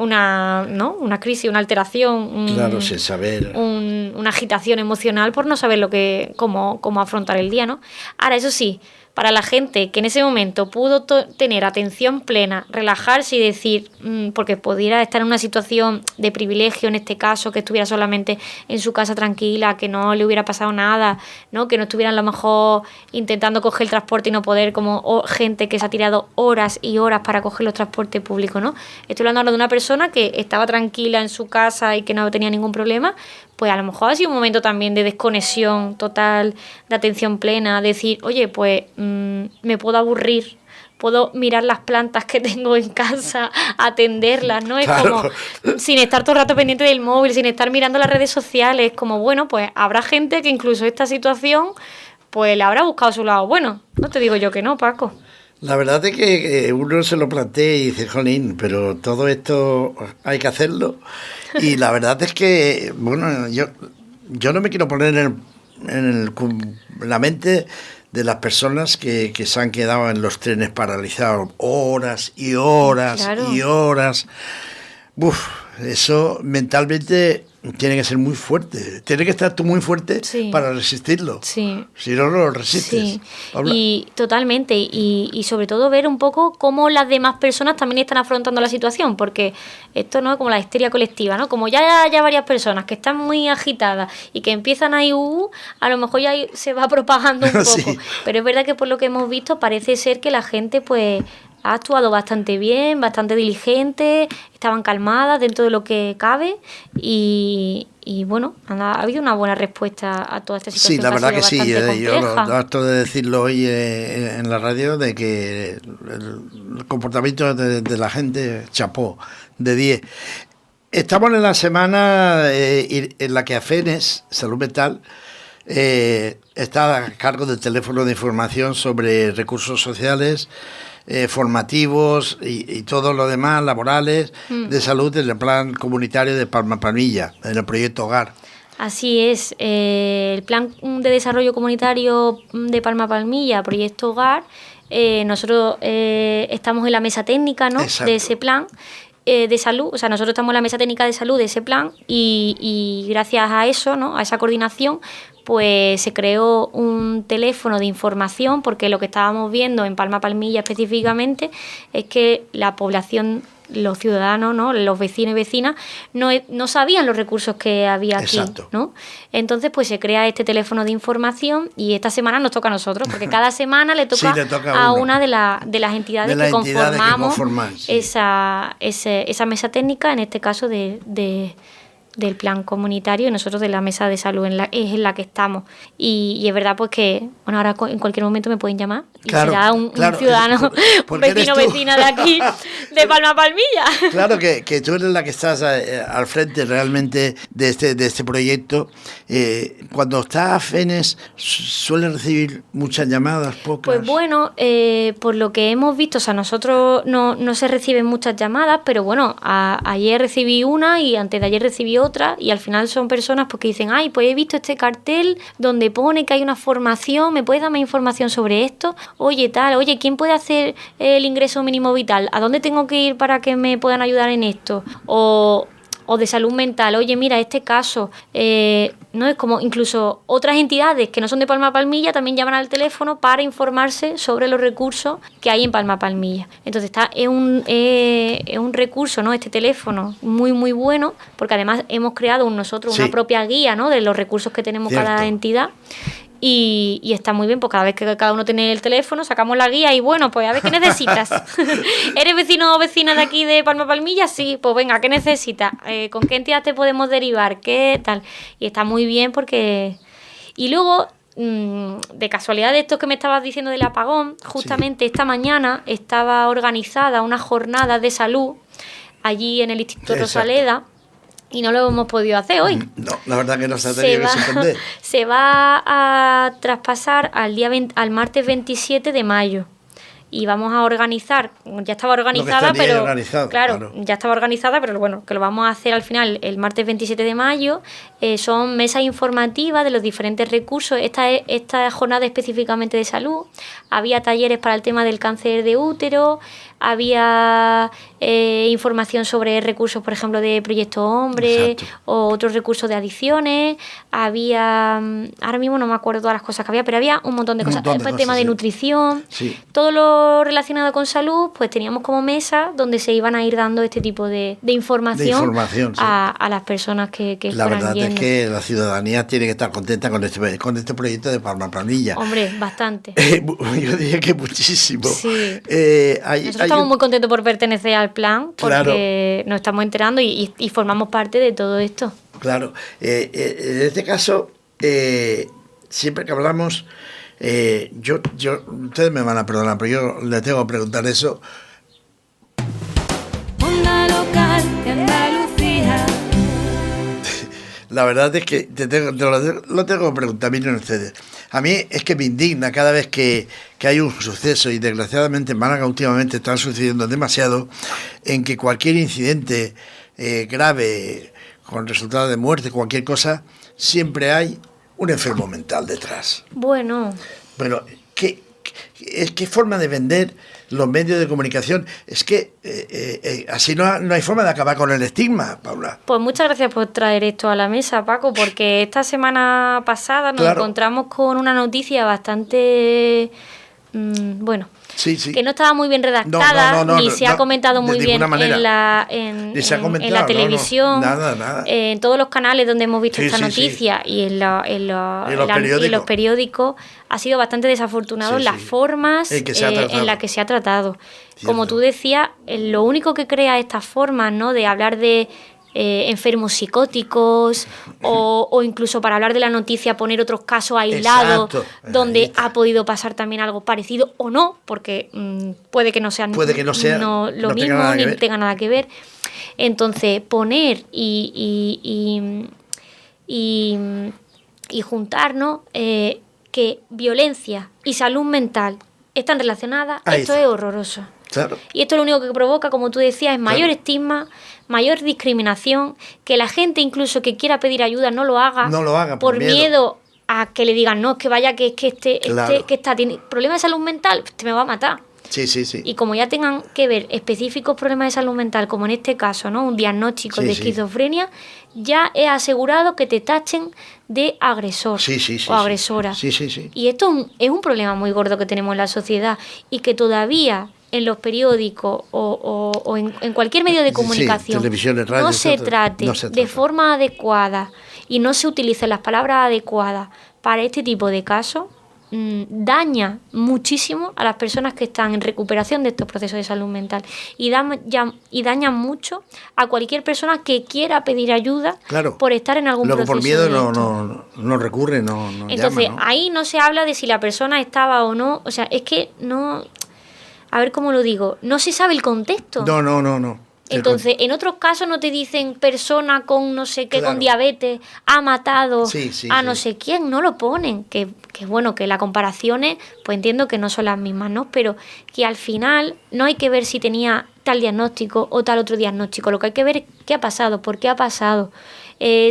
[SPEAKER 2] crisis, una alteración,
[SPEAKER 1] claro, sin saber,
[SPEAKER 2] una agitación emocional por no saber cómo afrontar el día, ¿no? Ahora, eso sí, para la gente que en ese momento pudo tener atención plena, relajarse y decir, porque pudiera estar en una situación de privilegio en este caso, que estuviera solamente en su casa tranquila, que no le hubiera pasado nada, ¿no? Que no estuviera a lo mejor intentando coger el transporte y no poder, como gente que se ha tirado horas y horas para coger los transportes públicos, ¿no? Estoy hablando ahora de una persona que estaba tranquila en su casa y que no tenía ningún problema, pues a lo mejor ha sido un momento también de desconexión total, de atención plena, decir, oye, pues me puedo aburrir, puedo mirar las plantas que tengo en casa, atenderlas, ¿no? Es claro. Como sin estar todo el rato pendiente del móvil, sin estar mirando las redes sociales, como bueno, pues habrá gente que incluso esta situación pues le habrá buscado su lado bueno. No te digo yo que no, Paco.
[SPEAKER 1] La verdad es que uno se lo plantea y dice, jolín, pero todo esto hay que hacerlo. Y la verdad es que, bueno, yo no me quiero poner en la mente de las personas que se han quedado en los trenes paralizados horas y horas, claro, y horas. Eso mentalmente tiene que ser muy fuerte. Tiene que estar tú muy fuerte, sí, para resistirlo. Sí. Si no, no lo resistes.
[SPEAKER 2] Sí. Y totalmente. Y sobre todo ver un poco cómo las demás personas también están afrontando la situación. Porque esto no es como la histeria colectiva, ¿no? Como ya haya varias personas que están muy agitadas y que empiezan ahí, a lo mejor ya se va propagando un poco. Sí. Pero es verdad que por lo que hemos visto parece ser que la gente pues ha actuado bastante bien, bastante diligente, estaban calmadas dentro de lo que cabe y bueno, ha habido una buena respuesta a toda esta situación.
[SPEAKER 1] Sí, la verdad que sí, yo
[SPEAKER 2] lo
[SPEAKER 1] harto de decirlo hoy en la radio, de que el comportamiento de la gente, chapó, de 10. Estamos en la semana en la que AFENES, Salud Mental, está a cargo del teléfono de información sobre recursos sociales, formativos y todo lo demás, laborales, de salud en el plan comunitario de Palma Palmilla, en el proyecto Hogar.
[SPEAKER 2] Así es, el Plan de Desarrollo Comunitario de Palma Palmilla, Proyecto Hogar, nosotros estamos en la mesa técnica, ¿no?, de ese plan de salud, o sea, nosotros estamos en la mesa técnica de salud de ese plan y gracias a eso, ¿no?, a esa coordinación, pues se creó un teléfono de información, porque lo que estábamos viendo en Palma Palmilla específicamente es que la población, los ciudadanos, ¿no?, los vecinos y vecinas, no sabían los recursos que había aquí. Exacto. ¿No? Entonces, pues se crea este teléfono de información y esta semana nos toca a nosotros, porque cada semana le toca, sí, a una de las entidades que conformamos sí, esa mesa técnica, en este caso del plan comunitario, y nosotros de la mesa de salud es en la que estamos. Y es verdad pues que ahora en cualquier momento me pueden llamar y será un ciudadano, un vecino o vecina de aquí, de Palma Palmilla.
[SPEAKER 1] Claro que tú eres la que estás al frente realmente de este proyecto. Cuando está a FENES, ¿suelen recibir muchas llamadas, pocas?
[SPEAKER 2] Pues bueno, por lo que hemos visto, o sea, nosotros no se reciben muchas llamadas, pero bueno, ayer recibí una y antes de ayer recibí otra, y al final son personas porque dicen, ay, pues he visto este cartel donde pone que hay una formación, ¿me puedes dar más información sobre esto? Oye, ¿quién puede hacer el ingreso mínimo vital? ¿A dónde tengo que ir para que me puedan ayudar en esto? O de salud mental, oye, mira, este caso, no es como incluso otras entidades que no son de Palma Palmilla también llaman al teléfono para informarse sobre los recursos que hay en Palma Palmilla. Entonces es un recurso, ¿no?, este teléfono muy muy bueno, porque además hemos creado nosotros una propia guía, ¿no?, de los recursos que tenemos cada entidad. Y está muy bien, pues cada vez que cada uno tiene el teléfono, sacamos la guía y bueno, pues a ver qué necesitas. ¿Eres vecino o vecina de aquí de Palma Palmilla? Sí, pues venga, ¿qué necesitas? ¿Con qué entidad te podemos derivar? ¿Qué tal? Y está muy bien porque... Y luego, de casualidad de esto que me estabas diciendo del apagón, justamente esta mañana estaba organizada una jornada de salud allí en el Instituto Rosaleda. Y no lo hemos podido hacer hoy.
[SPEAKER 1] No, la verdad que no se ha tenido que suspender.
[SPEAKER 2] Se va a traspasar al martes 27 de mayo. Y vamos a organizar, ya estaba organizada, pero claro, ya estaba organizada, pero bueno, que lo vamos a hacer al final el martes 27 de mayo. Son mesas informativas de los diferentes recursos. Esta jornada específicamente de salud. Había talleres para el tema del cáncer de útero, había información sobre recursos, por ejemplo, de Proyecto Hombre. Exacto. O otros recursos de adicciones. Había, ahora mismo no me acuerdo todas las cosas que había, pero había un montón de cosas. El tema de nutrición, todo lo relacionado con salud, pues teníamos como mesa donde se iban a ir dando este tipo de información a las personas que
[SPEAKER 1] la
[SPEAKER 2] fueran
[SPEAKER 1] verdad
[SPEAKER 2] yendo.
[SPEAKER 1] Es que la ciudadanía tiene que estar contenta con este proyecto de Palma Palmilla.
[SPEAKER 2] Hombre, bastante.
[SPEAKER 1] Yo diría que muchísimo.
[SPEAKER 2] Sí. Nosotros estamos muy contentos por pertenecer al plan, porque nos estamos enterando y formamos parte de todo esto.
[SPEAKER 1] Claro. En este caso, siempre que hablamos... ustedes me van a perdonar, pero yo les tengo que preguntar eso.
[SPEAKER 3] Onda local de Andalucía.
[SPEAKER 1] La verdad es que lo tengo que preguntar, miren ustedes. A mí es que me indigna cada vez que hay un suceso, y desgraciadamente en Málaga últimamente están sucediendo demasiado, en que cualquier incidente grave, con resultado de muerte, cualquier cosa, siempre hay un enfermo mental detrás.
[SPEAKER 2] Bueno,
[SPEAKER 1] ¿qué forma de vender los medios de comunicación? Es que así no hay forma de acabar con el estigma, Paula.
[SPEAKER 2] Pues muchas gracias por traer esto a la mesa, Paco, porque esta semana pasada nos encontramos con una noticia bastante... que no estaba muy bien redactada, ni se ha comentado muy bien en la televisión,
[SPEAKER 1] nada.
[SPEAKER 2] En todos los canales donde hemos visto esta noticia y en los periódicos. Ha sido bastante desafortunado las formas en las que se ha tratado.
[SPEAKER 1] Cierto.
[SPEAKER 2] Como tú decías, lo único que crea estas formas, ¿no?, de hablar de enfermos psicóticos o incluso para hablar de la noticia poner otros casos aislados donde ha podido pasar también algo parecido o no, porque puede que no sea lo mismo ni tenga nada que ver. Entonces poner y juntarnos que violencia y salud mental están relacionadas,
[SPEAKER 1] Ahí
[SPEAKER 2] esto
[SPEAKER 1] está.
[SPEAKER 2] es horroroso.
[SPEAKER 1] Claro.
[SPEAKER 2] Y esto lo único que provoca, como tú decías, es mayor estigma, mayor discriminación, que la gente incluso que quiera pedir ayuda no lo haga,
[SPEAKER 1] No lo haga
[SPEAKER 2] por miedo a que le digan, no, es que vaya, que es que
[SPEAKER 1] Claro.
[SPEAKER 2] tiene problemas de salud mental, te me va a matar.
[SPEAKER 1] Sí, sí, sí.
[SPEAKER 2] Y como ya tengan que ver específicos problemas de salud mental, como en este caso, ¿no? Un diagnóstico
[SPEAKER 1] Sí,
[SPEAKER 2] de
[SPEAKER 1] sí.
[SPEAKER 2] esquizofrenia, ya es asegurado que te tachen de agresor
[SPEAKER 1] Sí, sí, sí,
[SPEAKER 2] o
[SPEAKER 1] sí.
[SPEAKER 2] agresora.
[SPEAKER 1] Sí, sí, sí.
[SPEAKER 2] Y esto es un problema muy gordo que tenemos en la sociedad y que todavía en los periódicos o en cualquier medio de
[SPEAKER 1] Sí,
[SPEAKER 2] comunicación
[SPEAKER 1] televisiones, radio,
[SPEAKER 2] no se
[SPEAKER 1] etcétera.
[SPEAKER 2] trate
[SPEAKER 1] No se
[SPEAKER 2] de
[SPEAKER 1] trata.
[SPEAKER 2] forma adecuada y no se utilicen las palabras adecuadas para este tipo de casos, daña muchísimo a las personas que están en recuperación de estos procesos de salud mental y daña mucho a cualquier persona que quiera pedir ayuda
[SPEAKER 1] Claro.
[SPEAKER 2] por estar en algún
[SPEAKER 1] Luego
[SPEAKER 2] proceso
[SPEAKER 1] por miedo
[SPEAKER 2] de
[SPEAKER 1] no,
[SPEAKER 2] esto.
[SPEAKER 1] no recurre, no
[SPEAKER 2] Entonces,
[SPEAKER 1] llama, ¿no?
[SPEAKER 2] ahí no se habla de si la persona estaba o no, o sea, es que no, a ver cómo lo digo, no se sabe el contexto.
[SPEAKER 1] No.
[SPEAKER 2] Entonces, en otros casos no te dicen persona con no sé qué,
[SPEAKER 1] Claro.
[SPEAKER 2] con diabetes, ha matado
[SPEAKER 1] Sí, sí,
[SPEAKER 2] a
[SPEAKER 1] sí.
[SPEAKER 2] no sé quién, no lo ponen. Que bueno, que las comparaciones, pues entiendo que no son las mismas, ¿no? Pero que al final no hay que ver si tenía tal diagnóstico o tal otro diagnóstico. Lo que hay que ver es qué ha pasado, por qué ha pasado.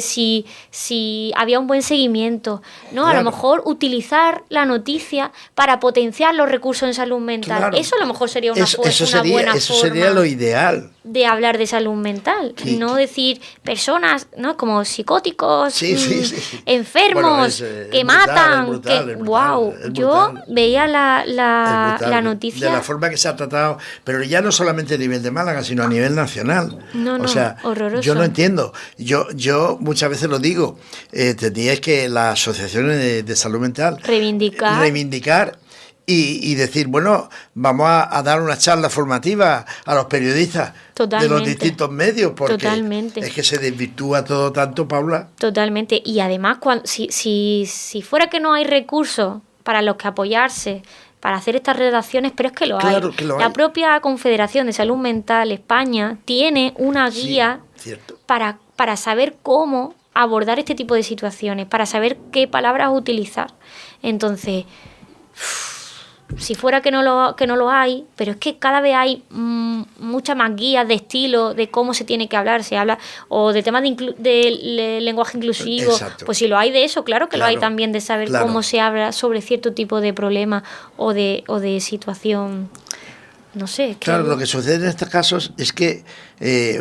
[SPEAKER 2] Si había un buen seguimiento, ¿no? A
[SPEAKER 1] Claro.
[SPEAKER 2] lo mejor utilizar la noticia para potenciar los recursos en salud mental.
[SPEAKER 1] Claro.
[SPEAKER 2] Eso a lo mejor sería una,
[SPEAKER 1] Eso
[SPEAKER 2] una buena
[SPEAKER 1] eso
[SPEAKER 2] forma
[SPEAKER 1] sería lo ideal.
[SPEAKER 2] de hablar de salud mental,
[SPEAKER 1] Sí.
[SPEAKER 2] no decir personas, ¿no? Como psicóticos,
[SPEAKER 1] Sí, sí.
[SPEAKER 2] enfermos,
[SPEAKER 1] Bueno, es
[SPEAKER 2] que
[SPEAKER 1] brutal,
[SPEAKER 2] matan,
[SPEAKER 1] es brutal,
[SPEAKER 2] que
[SPEAKER 1] es brutal,
[SPEAKER 2] wow.
[SPEAKER 1] es
[SPEAKER 2] Yo
[SPEAKER 1] brutal.
[SPEAKER 2] veía la
[SPEAKER 1] Es brutal,
[SPEAKER 2] noticia.
[SPEAKER 1] de la forma que se ha tratado, pero ya no solamente a nivel de Málaga, sino a nivel nacional.
[SPEAKER 2] No,
[SPEAKER 1] o sea,
[SPEAKER 2] horroroso.
[SPEAKER 1] yo no entiendo. Yo muchas veces lo digo, tendríais que las asociaciones de salud mental reivindicar y decir, bueno, vamos a dar una charla formativa a los periodistas de los distintos medios, porque
[SPEAKER 2] Totalmente.
[SPEAKER 1] es que se desvirtúa todo tanto, Paula.
[SPEAKER 2] Totalmente. Y además, si fuera que no hay recursos para los que apoyarse, para hacer estas redacciones, pero es que lo
[SPEAKER 1] Claro
[SPEAKER 2] hay.
[SPEAKER 1] que lo
[SPEAKER 2] La
[SPEAKER 1] hay.
[SPEAKER 2] propia Confederación de Salud Mental España tiene una guía
[SPEAKER 1] Cierto.
[SPEAKER 2] para saber cómo abordar este tipo de situaciones, para saber qué palabras utilizar. Entonces, si fuera que no lo hay, pero es que cada vez hay muchas más guías de estilo, de cómo se tiene que hablar, se habla, o de temas de lenguaje inclusivo.
[SPEAKER 1] Exacto.
[SPEAKER 2] Pues si lo hay de eso, claro que lo hay
[SPEAKER 1] Claro,
[SPEAKER 2] también de saber
[SPEAKER 1] claro.
[SPEAKER 2] cómo se habla sobre cierto tipo de problema o de situación. No sé, es que
[SPEAKER 1] Claro, lo que sucede en estos casos es que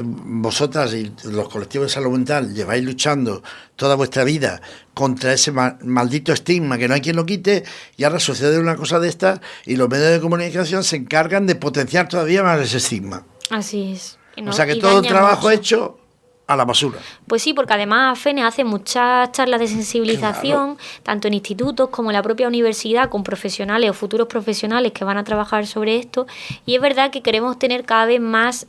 [SPEAKER 1] vosotras y los colectivos de salud mental lleváis luchando toda vuestra vida contra ese maldito estigma que no hay quien lo quite, y ahora sucede una cosa de estas y los medios de comunicación se encargan de potenciar todavía más ese estigma.
[SPEAKER 2] así es.
[SPEAKER 1] O sea que
[SPEAKER 2] Y
[SPEAKER 1] todo el
[SPEAKER 2] daña
[SPEAKER 1] trabajo
[SPEAKER 2] mucho.
[SPEAKER 1] hecho a la basura.
[SPEAKER 2] Pues sí, porque además FENE hace muchas charlas de sensibilización, tanto en institutos como en la propia universidad, con profesionales o futuros profesionales que van a trabajar sobre esto. Y es verdad que queremos tener cada vez más,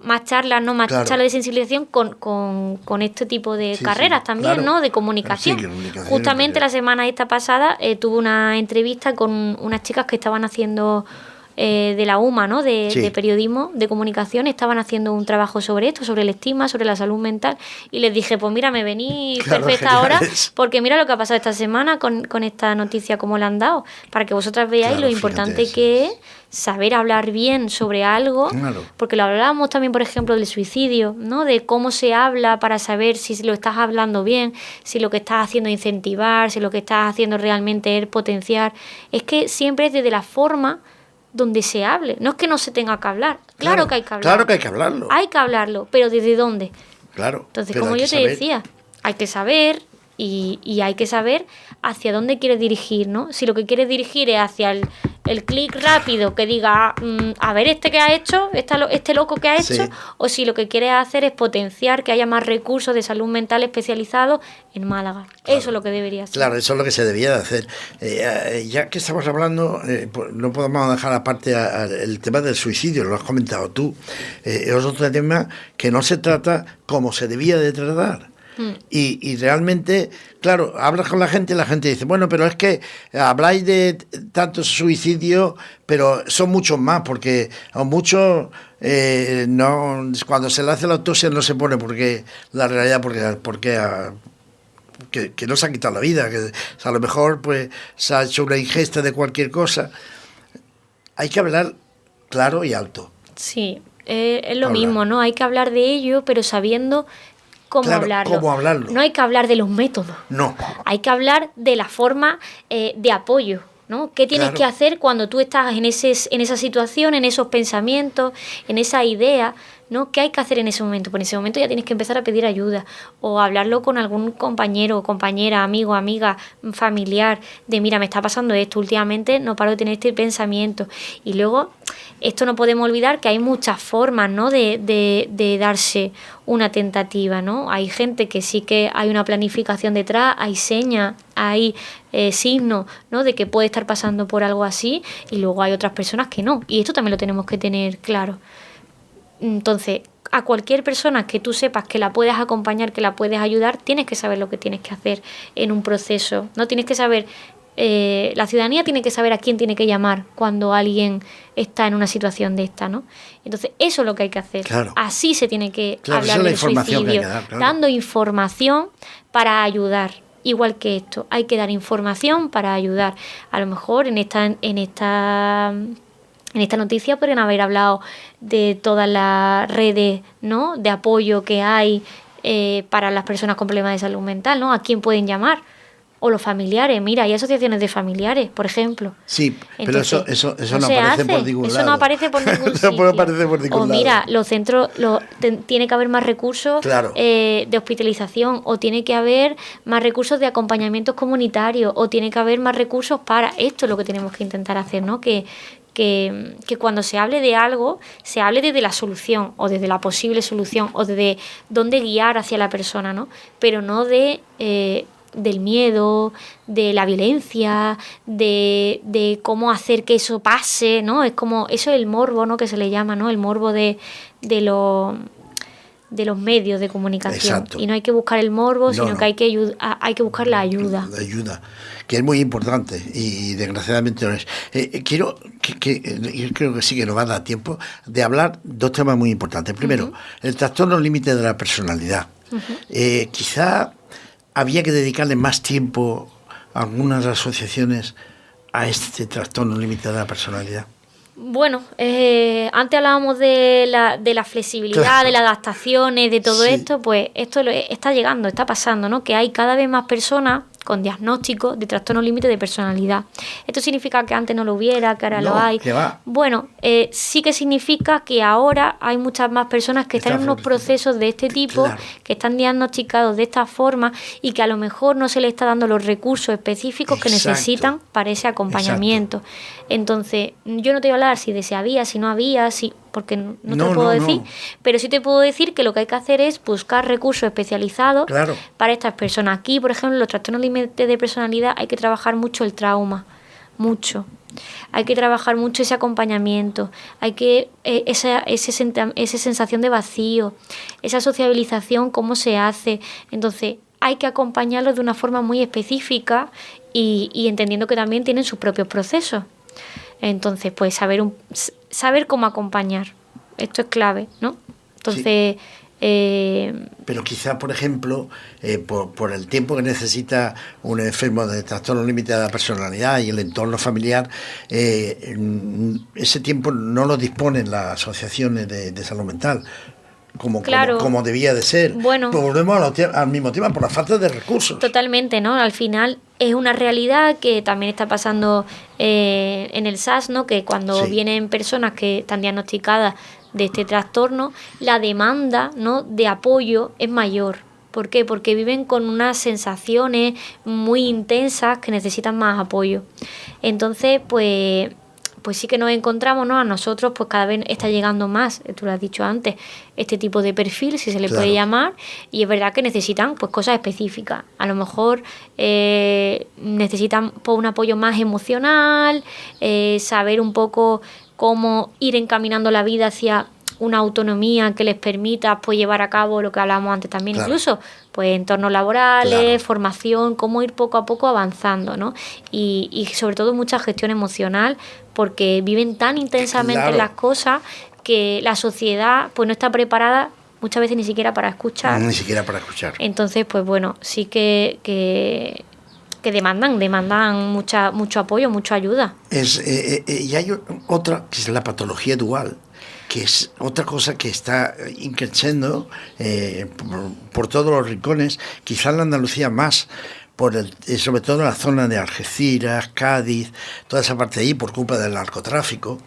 [SPEAKER 2] más charlas, ¿no? Más
[SPEAKER 1] Claro.
[SPEAKER 2] charlas de sensibilización con este tipo de
[SPEAKER 1] Sí,
[SPEAKER 2] carreras
[SPEAKER 1] sí,
[SPEAKER 2] también,
[SPEAKER 1] claro.
[SPEAKER 2] ¿no? De comunicación.
[SPEAKER 1] Sí, comunicación,
[SPEAKER 2] Justamente
[SPEAKER 1] porque-
[SPEAKER 2] la semana esta pasada tuve una entrevista con unas chicas que estaban haciendo de la UMA, ¿no?
[SPEAKER 1] Sí.
[SPEAKER 2] De periodismo, de comunicación, estaban haciendo un trabajo sobre esto, sobre el estigma, sobre la salud mental, y les dije, pues mira, me venís
[SPEAKER 1] Claro,
[SPEAKER 2] perfecta ahora,
[SPEAKER 1] geniales.
[SPEAKER 2] porque mira lo que ha pasado esta semana con esta noticia, cómo la han dado, para que vosotras veáis
[SPEAKER 1] Claro,
[SPEAKER 2] lo importante
[SPEAKER 1] fíjate,
[SPEAKER 2] que es saber hablar bien sobre algo,
[SPEAKER 1] Claro.
[SPEAKER 2] porque lo hablábamos también, por ejemplo, del suicidio, ¿no? De cómo se habla para saber si lo estás hablando bien, si lo que estás haciendo es incentivar, si lo que estás haciendo realmente es potenciar. Es que siempre es desde la forma donde se hable. No es que no se tenga que hablar. Claro que hay que hablar.
[SPEAKER 1] Claro que hay que hablarlo.
[SPEAKER 2] Hay que hablarlo, pero ¿desde dónde?
[SPEAKER 1] Claro.
[SPEAKER 2] Entonces,
[SPEAKER 1] pero
[SPEAKER 2] como
[SPEAKER 1] hay
[SPEAKER 2] yo
[SPEAKER 1] que
[SPEAKER 2] te
[SPEAKER 1] saber.
[SPEAKER 2] decía, hay que saber y hay que saber hacia dónde quieres dirigir, ¿no? Si lo que quieres dirigir es hacia el clic rápido que diga, a ver este que ha hecho, este loco que ha hecho,
[SPEAKER 1] Sí.
[SPEAKER 2] o si lo que quieres hacer es potenciar que haya más recursos de salud mental especializados en Málaga. Eso es lo que debería ser.
[SPEAKER 1] Claro, eso es lo que se debía de hacer. Ya que estamos hablando, pues no podemos dejar aparte el tema del suicidio, lo has comentado tú. Es otro tema que no se trata como se debía de tratar. Y realmente, claro, hablas con la gente y la gente dice, bueno, pero es que habláis de tantos suicidios, pero son muchos más, porque a muchos no, cuando se le hace la autopsia no se pone porque la realidad, porque que no se ha quitado la vida, que a lo mejor pues se ha hecho una ingesta de cualquier cosa. Hay que hablar claro y alto.
[SPEAKER 2] Sí, es lo mismo, ¿no? Hay que hablar de ello, pero sabiendo cómo hablarlo.
[SPEAKER 1] Cómo hablarlo.
[SPEAKER 2] No hay que hablar de los métodos.
[SPEAKER 1] No.
[SPEAKER 2] Hay que hablar de la forma de apoyo, ¿no? ¿Qué tienes que hacer cuando tú estás en esa situación, en esos pensamientos, en esa idea, ¿no? ¿Qué hay que hacer en ese momento? Pues en ese momento ya tienes que empezar a pedir ayuda o hablarlo con algún compañero, compañera, amigo, amiga, familiar, de mira, me está pasando esto, últimamente no paro de tener este pensamiento. Y luego, esto no podemos olvidar que hay muchas formas, ¿no? de darse una tentativa, ¿no? Hay gente que sí que hay una planificación detrás, hay señas, hay signos, ¿no? De que puede estar pasando por algo así, y luego hay otras personas que no. Y esto también lo tenemos que tener claro. Entonces, a cualquier persona que tú sepas que la puedes acompañar, que la puedes ayudar, tienes que saber lo que tienes que hacer en un proceso. No tienes que saber, la ciudadanía tiene que saber a quién tiene que llamar cuando alguien está en una situación de esta, ¿no? Entonces, eso es lo que hay que hacer.
[SPEAKER 1] Claro.
[SPEAKER 2] Así se tiene que hablar
[SPEAKER 1] del
[SPEAKER 2] del suicidio,
[SPEAKER 1] que hay que dar, claro.
[SPEAKER 2] Dando información para ayudar. Igual que esto, hay que dar información para ayudar. A lo mejor en esta noticia podrían haber hablado de todas las redes, ¿no? De apoyo que hay para las personas con problemas de salud mental, ¿no? ¿A quién pueden llamar? O los familiares. Mira, hay asociaciones de familiares, por ejemplo.
[SPEAKER 1] Sí,
[SPEAKER 2] entonces,
[SPEAKER 1] pero eso no aparece por ningún lado.
[SPEAKER 2] Eso no aparece por ningún sitio.
[SPEAKER 1] No aparece por ningún
[SPEAKER 2] o mira, los centros, tiene que haber más recursos de hospitalización, o tiene que haber más recursos de acompañamientos comunitarios, o tiene que haber más recursos para... Esto es lo que tenemos que intentar hacer, ¿no? Que cuando se hable de algo, se hable desde la solución, o desde la posible solución, o desde dónde guiar hacia la persona, ¿no? Pero no del miedo, de la violencia, de cómo hacer que eso pase, ¿no? Es como, eso es el morbo, ¿no? Que se le llama, ¿no? El morbo de los medios de comunicación.
[SPEAKER 1] Exacto.
[SPEAKER 2] Y no hay que buscar el morbo, sino que hay que buscar la ayuda.
[SPEAKER 1] La ayuda, que es muy importante y desgraciadamente no es. Quiero yo creo que sí que nos va a dar tiempo de hablar dos temas muy importantes. Primero, el trastorno límite de la personalidad. Quizá había que dedicarle más tiempo a algunas asociaciones a este trastorno límite de la personalidad.
[SPEAKER 2] Bueno, antes hablábamos de la flexibilidad, claro, de las adaptaciones, de todo esto, pues esto está llegando, está pasando, ¿no? Que hay cada vez más personas con diagnóstico de trastorno límite de personalidad. ¿Esto significa que antes no lo hubiera, que ahora lo hay?
[SPEAKER 1] ¿Qué va?
[SPEAKER 2] Bueno, sí que significa que ahora hay muchas más personas que están en unos procesos de este tipo, claro, que están diagnosticados de esta forma y que a lo mejor no se les está dando los recursos específicos que necesitan para ese acompañamiento. Entonces, yo no te voy a hablar si había, si no había, porque no te lo puedo decir, pero sí te puedo decir que lo que hay que hacer es buscar recursos especializados, claro, para estas personas. Aquí, por ejemplo, los trastornos límite de personalidad hay que trabajar mucho el trauma, mucho. Hay que trabajar mucho ese acompañamiento, hay que esa sensación de vacío, esa sociabilización, cómo se hace. Entonces, hay que acompañarlos de una forma muy específica y entendiendo que también tienen sus propios procesos. Entonces, pues saber cómo acompañar. Esto es clave, ¿no? Entonces...
[SPEAKER 1] Pero quizá, por ejemplo, por el tiempo que necesita un enfermo de trastorno límite de la personalidad y el entorno familiar, ese tiempo no lo disponen las asociaciones de salud mental. Como debía de ser.
[SPEAKER 2] Bueno,
[SPEAKER 1] pues volvemos al mismo tema, por la falta de recursos.
[SPEAKER 2] Totalmente, ¿no? Al final es una realidad que también está pasando en el SAS, ¿no? Que cuando vienen personas que están diagnosticadas de este trastorno, la demanda, ¿no?, de apoyo es mayor. ¿Por qué? Porque viven con unas sensaciones muy intensas que necesitan más apoyo. Entonces, pues sí que nos encontramos, ¿no? A nosotros pues cada vez está llegando más, tú lo has dicho antes, este tipo de perfil, si se le puede llamar, y es verdad que necesitan pues cosas específicas. A lo mejor necesitan pues, un apoyo más emocional, saber un poco cómo ir encaminando la vida hacia una autonomía que les permita pues llevar a cabo lo que hablábamos antes también, incluso pues entornos laborales, formación, cómo ir poco a poco avanzando, ¿no? Y sobre todo mucha gestión emocional, porque viven tan intensamente las cosas que la sociedad pues no está preparada, muchas veces ni siquiera para escuchar.
[SPEAKER 1] Ni siquiera para escuchar.
[SPEAKER 2] Entonces, pues bueno, sí que demandan mucho apoyo, mucha ayuda.
[SPEAKER 1] Y hay otra, que es la patología dual, que es otra cosa que está increciendo por todos los rincones, quizás en Andalucía más, sobre todo en la zona de Algeciras, Cádiz, toda esa parte de ahí, por culpa del narcotráfico,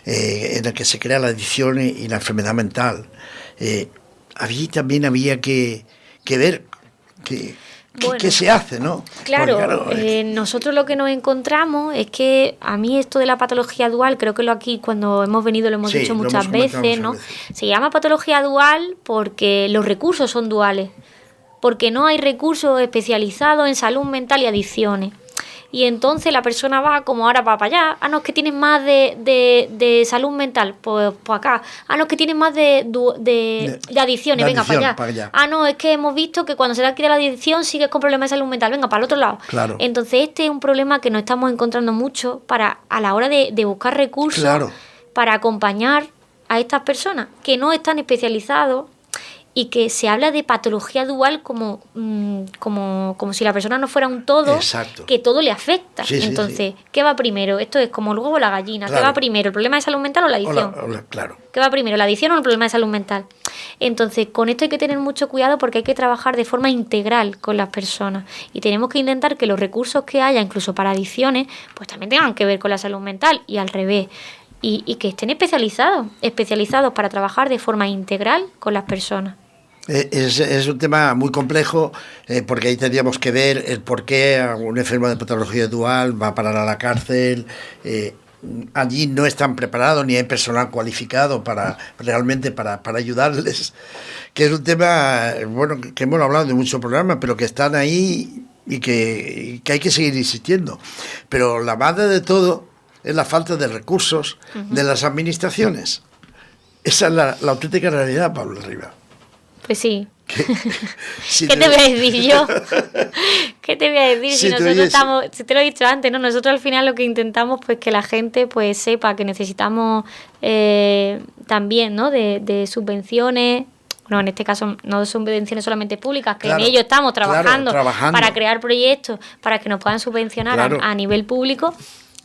[SPEAKER 1] en el que se crea la adicción y la enfermedad mental. Allí también había que ver qué se hace, ¿no?
[SPEAKER 2] Claro, nosotros lo que nos encontramos es que a mí esto de la patología dual, creo que aquí cuando hemos venido lo hemos dicho muchas veces, ¿no? Se llama patología dual porque los recursos son duales, porque no hay recursos especializados en salud mental y adicciones. Y entonces la persona va como ahora va para allá. No, es que tienes más de salud mental, pues acá. No, es que tienes más de adicciones, venga, para allá. No, es que hemos visto que cuando se te quita la adicción sigues con problemas de salud mental, venga, para el otro lado.
[SPEAKER 1] Claro.
[SPEAKER 2] Entonces este es un problema que nos estamos encontrando mucho a la hora de buscar recursos para acompañar a estas personas que no están especializados. Y que se habla de patología dual como si la persona no fuera un todo.
[SPEAKER 1] Exacto.
[SPEAKER 2] Que todo le afecta.
[SPEAKER 1] Sí,
[SPEAKER 2] entonces, ¿qué va primero? Esto es como el huevo o la gallina.
[SPEAKER 1] Claro.
[SPEAKER 2] ¿Qué va primero? ¿El problema de salud mental o la adicción?
[SPEAKER 1] Claro.
[SPEAKER 2] ¿Qué va primero? ¿La adicción o el problema de salud mental? Entonces, con esto hay que tener mucho cuidado porque hay que trabajar de forma integral con las personas. Y tenemos que intentar que los recursos que haya, incluso para adicciones, pues también tengan que ver con la salud mental y al revés. Y que estén especializados para trabajar de forma integral con las personas.
[SPEAKER 1] Es un tema muy complejo porque ahí tendríamos que ver el por qué un enfermo de patología dual va a parar a la cárcel. Allí no están preparados ni hay personal cualificado realmente para ayudarles, que es un tema que hemos hablado en muchos programas, pero que están ahí y que hay que seguir insistiendo. Pero la madre de todo es la falta de recursos de las administraciones. Esa es la auténtica realidad, Pablo Riba.
[SPEAKER 2] Pues sí. ¿Qué te voy a decir yo? ¿Qué te voy a decir si nosotros estamos, si te lo he dicho antes, ¿no? Nosotros al final lo que intentamos pues que la gente pues sepa que necesitamos también, ¿no? de subvenciones. Bueno, en este caso no subvenciones solamente públicas, que en ello estamos trabajando para crear proyectos para que nos puedan subvencionar a nivel público.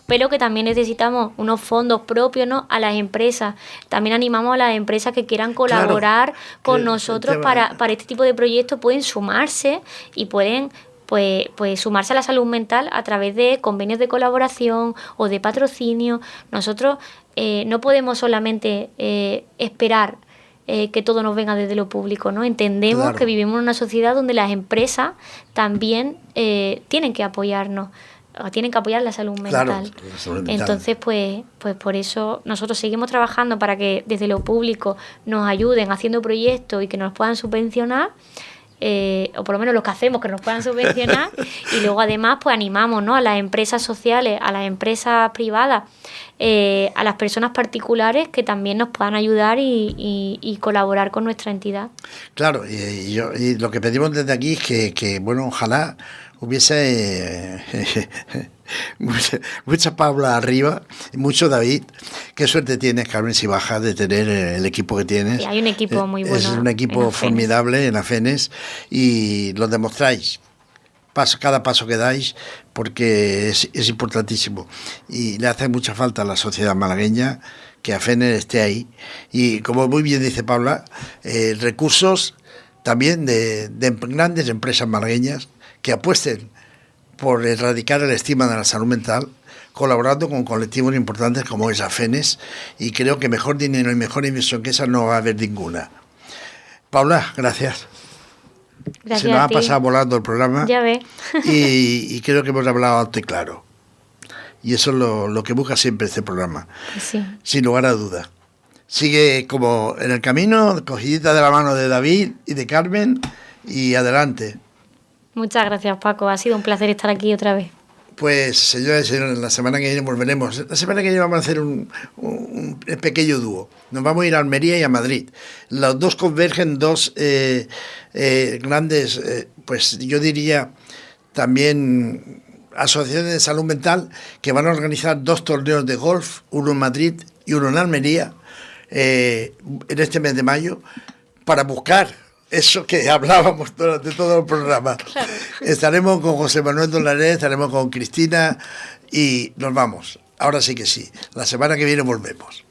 [SPEAKER 2] Pero que también necesitamos unos fondos propios, ¿no? A las empresas. También animamos a las empresas que quieran colaborar con nosotros para este tipo de proyectos. Pueden sumarse y pueden pues sumarse a la salud mental a través de convenios de colaboración o de patrocinio. Nosotros no podemos solamente esperar que todo nos venga desde lo público, ¿no? Entendemos que vivimos en una sociedad donde las empresas también tienen que apoyarnos. Tienen que apoyar la salud mental.
[SPEAKER 1] La salud mental. Entonces,
[SPEAKER 2] pues por eso nosotros seguimos trabajando para que desde lo público nos ayuden haciendo proyectos y que nos puedan subvencionar, o por lo menos los que hacemos que nos puedan subvencionar, y luego además pues animamos, ¿no? A las empresas sociales, a las empresas privadas, a las personas particulares que también nos puedan ayudar y colaborar con nuestra entidad.
[SPEAKER 1] Claro, y lo que pedimos desde aquí es que ojalá hubiese mucha Paula arriba y mucho David. Qué suerte tienes, Carmen Sibaja, de tener el equipo que tienes.
[SPEAKER 2] Sí, hay un equipo muy bueno.
[SPEAKER 1] Es un equipo formidable en AFENES y lo demostráis cada paso que dais, porque es importantísimo y le hace mucha falta a la sociedad malagueña que AFENES esté ahí. Y como muy bien dice Paula, recursos también de grandes empresas malagueñas que apuesten por erradicar el estigma de la salud mental, colaborando con colectivos importantes como es AFENES, y creo que mejor dinero y mejor inversión que esa no va a haber ninguna. Paula, gracias. Se nos ha pasado volando el programa.
[SPEAKER 2] Ya ves.
[SPEAKER 1] y creo que hemos hablado alto y claro. Y eso es lo que busca siempre este programa.
[SPEAKER 2] Sí.
[SPEAKER 1] Sin lugar a dudas. Sigue como en el camino, cogidita de la mano de David y de Carmen, y adelante.
[SPEAKER 2] Muchas gracias, Paco. Ha sido un placer estar aquí otra vez.
[SPEAKER 1] Pues, señoras y señores, la semana que viene volveremos. La semana que viene vamos a hacer un pequeño dúo. Nos vamos a ir a Almería y a Madrid. Los dos convergen, dos grandes, pues yo diría, también asociaciones de salud mental que van a organizar 2 torneos de golf, uno en Madrid y uno en Almería, en este mes de mayo, para buscar eso que hablábamos durante todo el programa.
[SPEAKER 2] Claro.
[SPEAKER 1] Estaremos con José Manuel Dolaré, estaremos con Cristina y nos vamos. Ahora sí que sí. La semana que viene volvemos.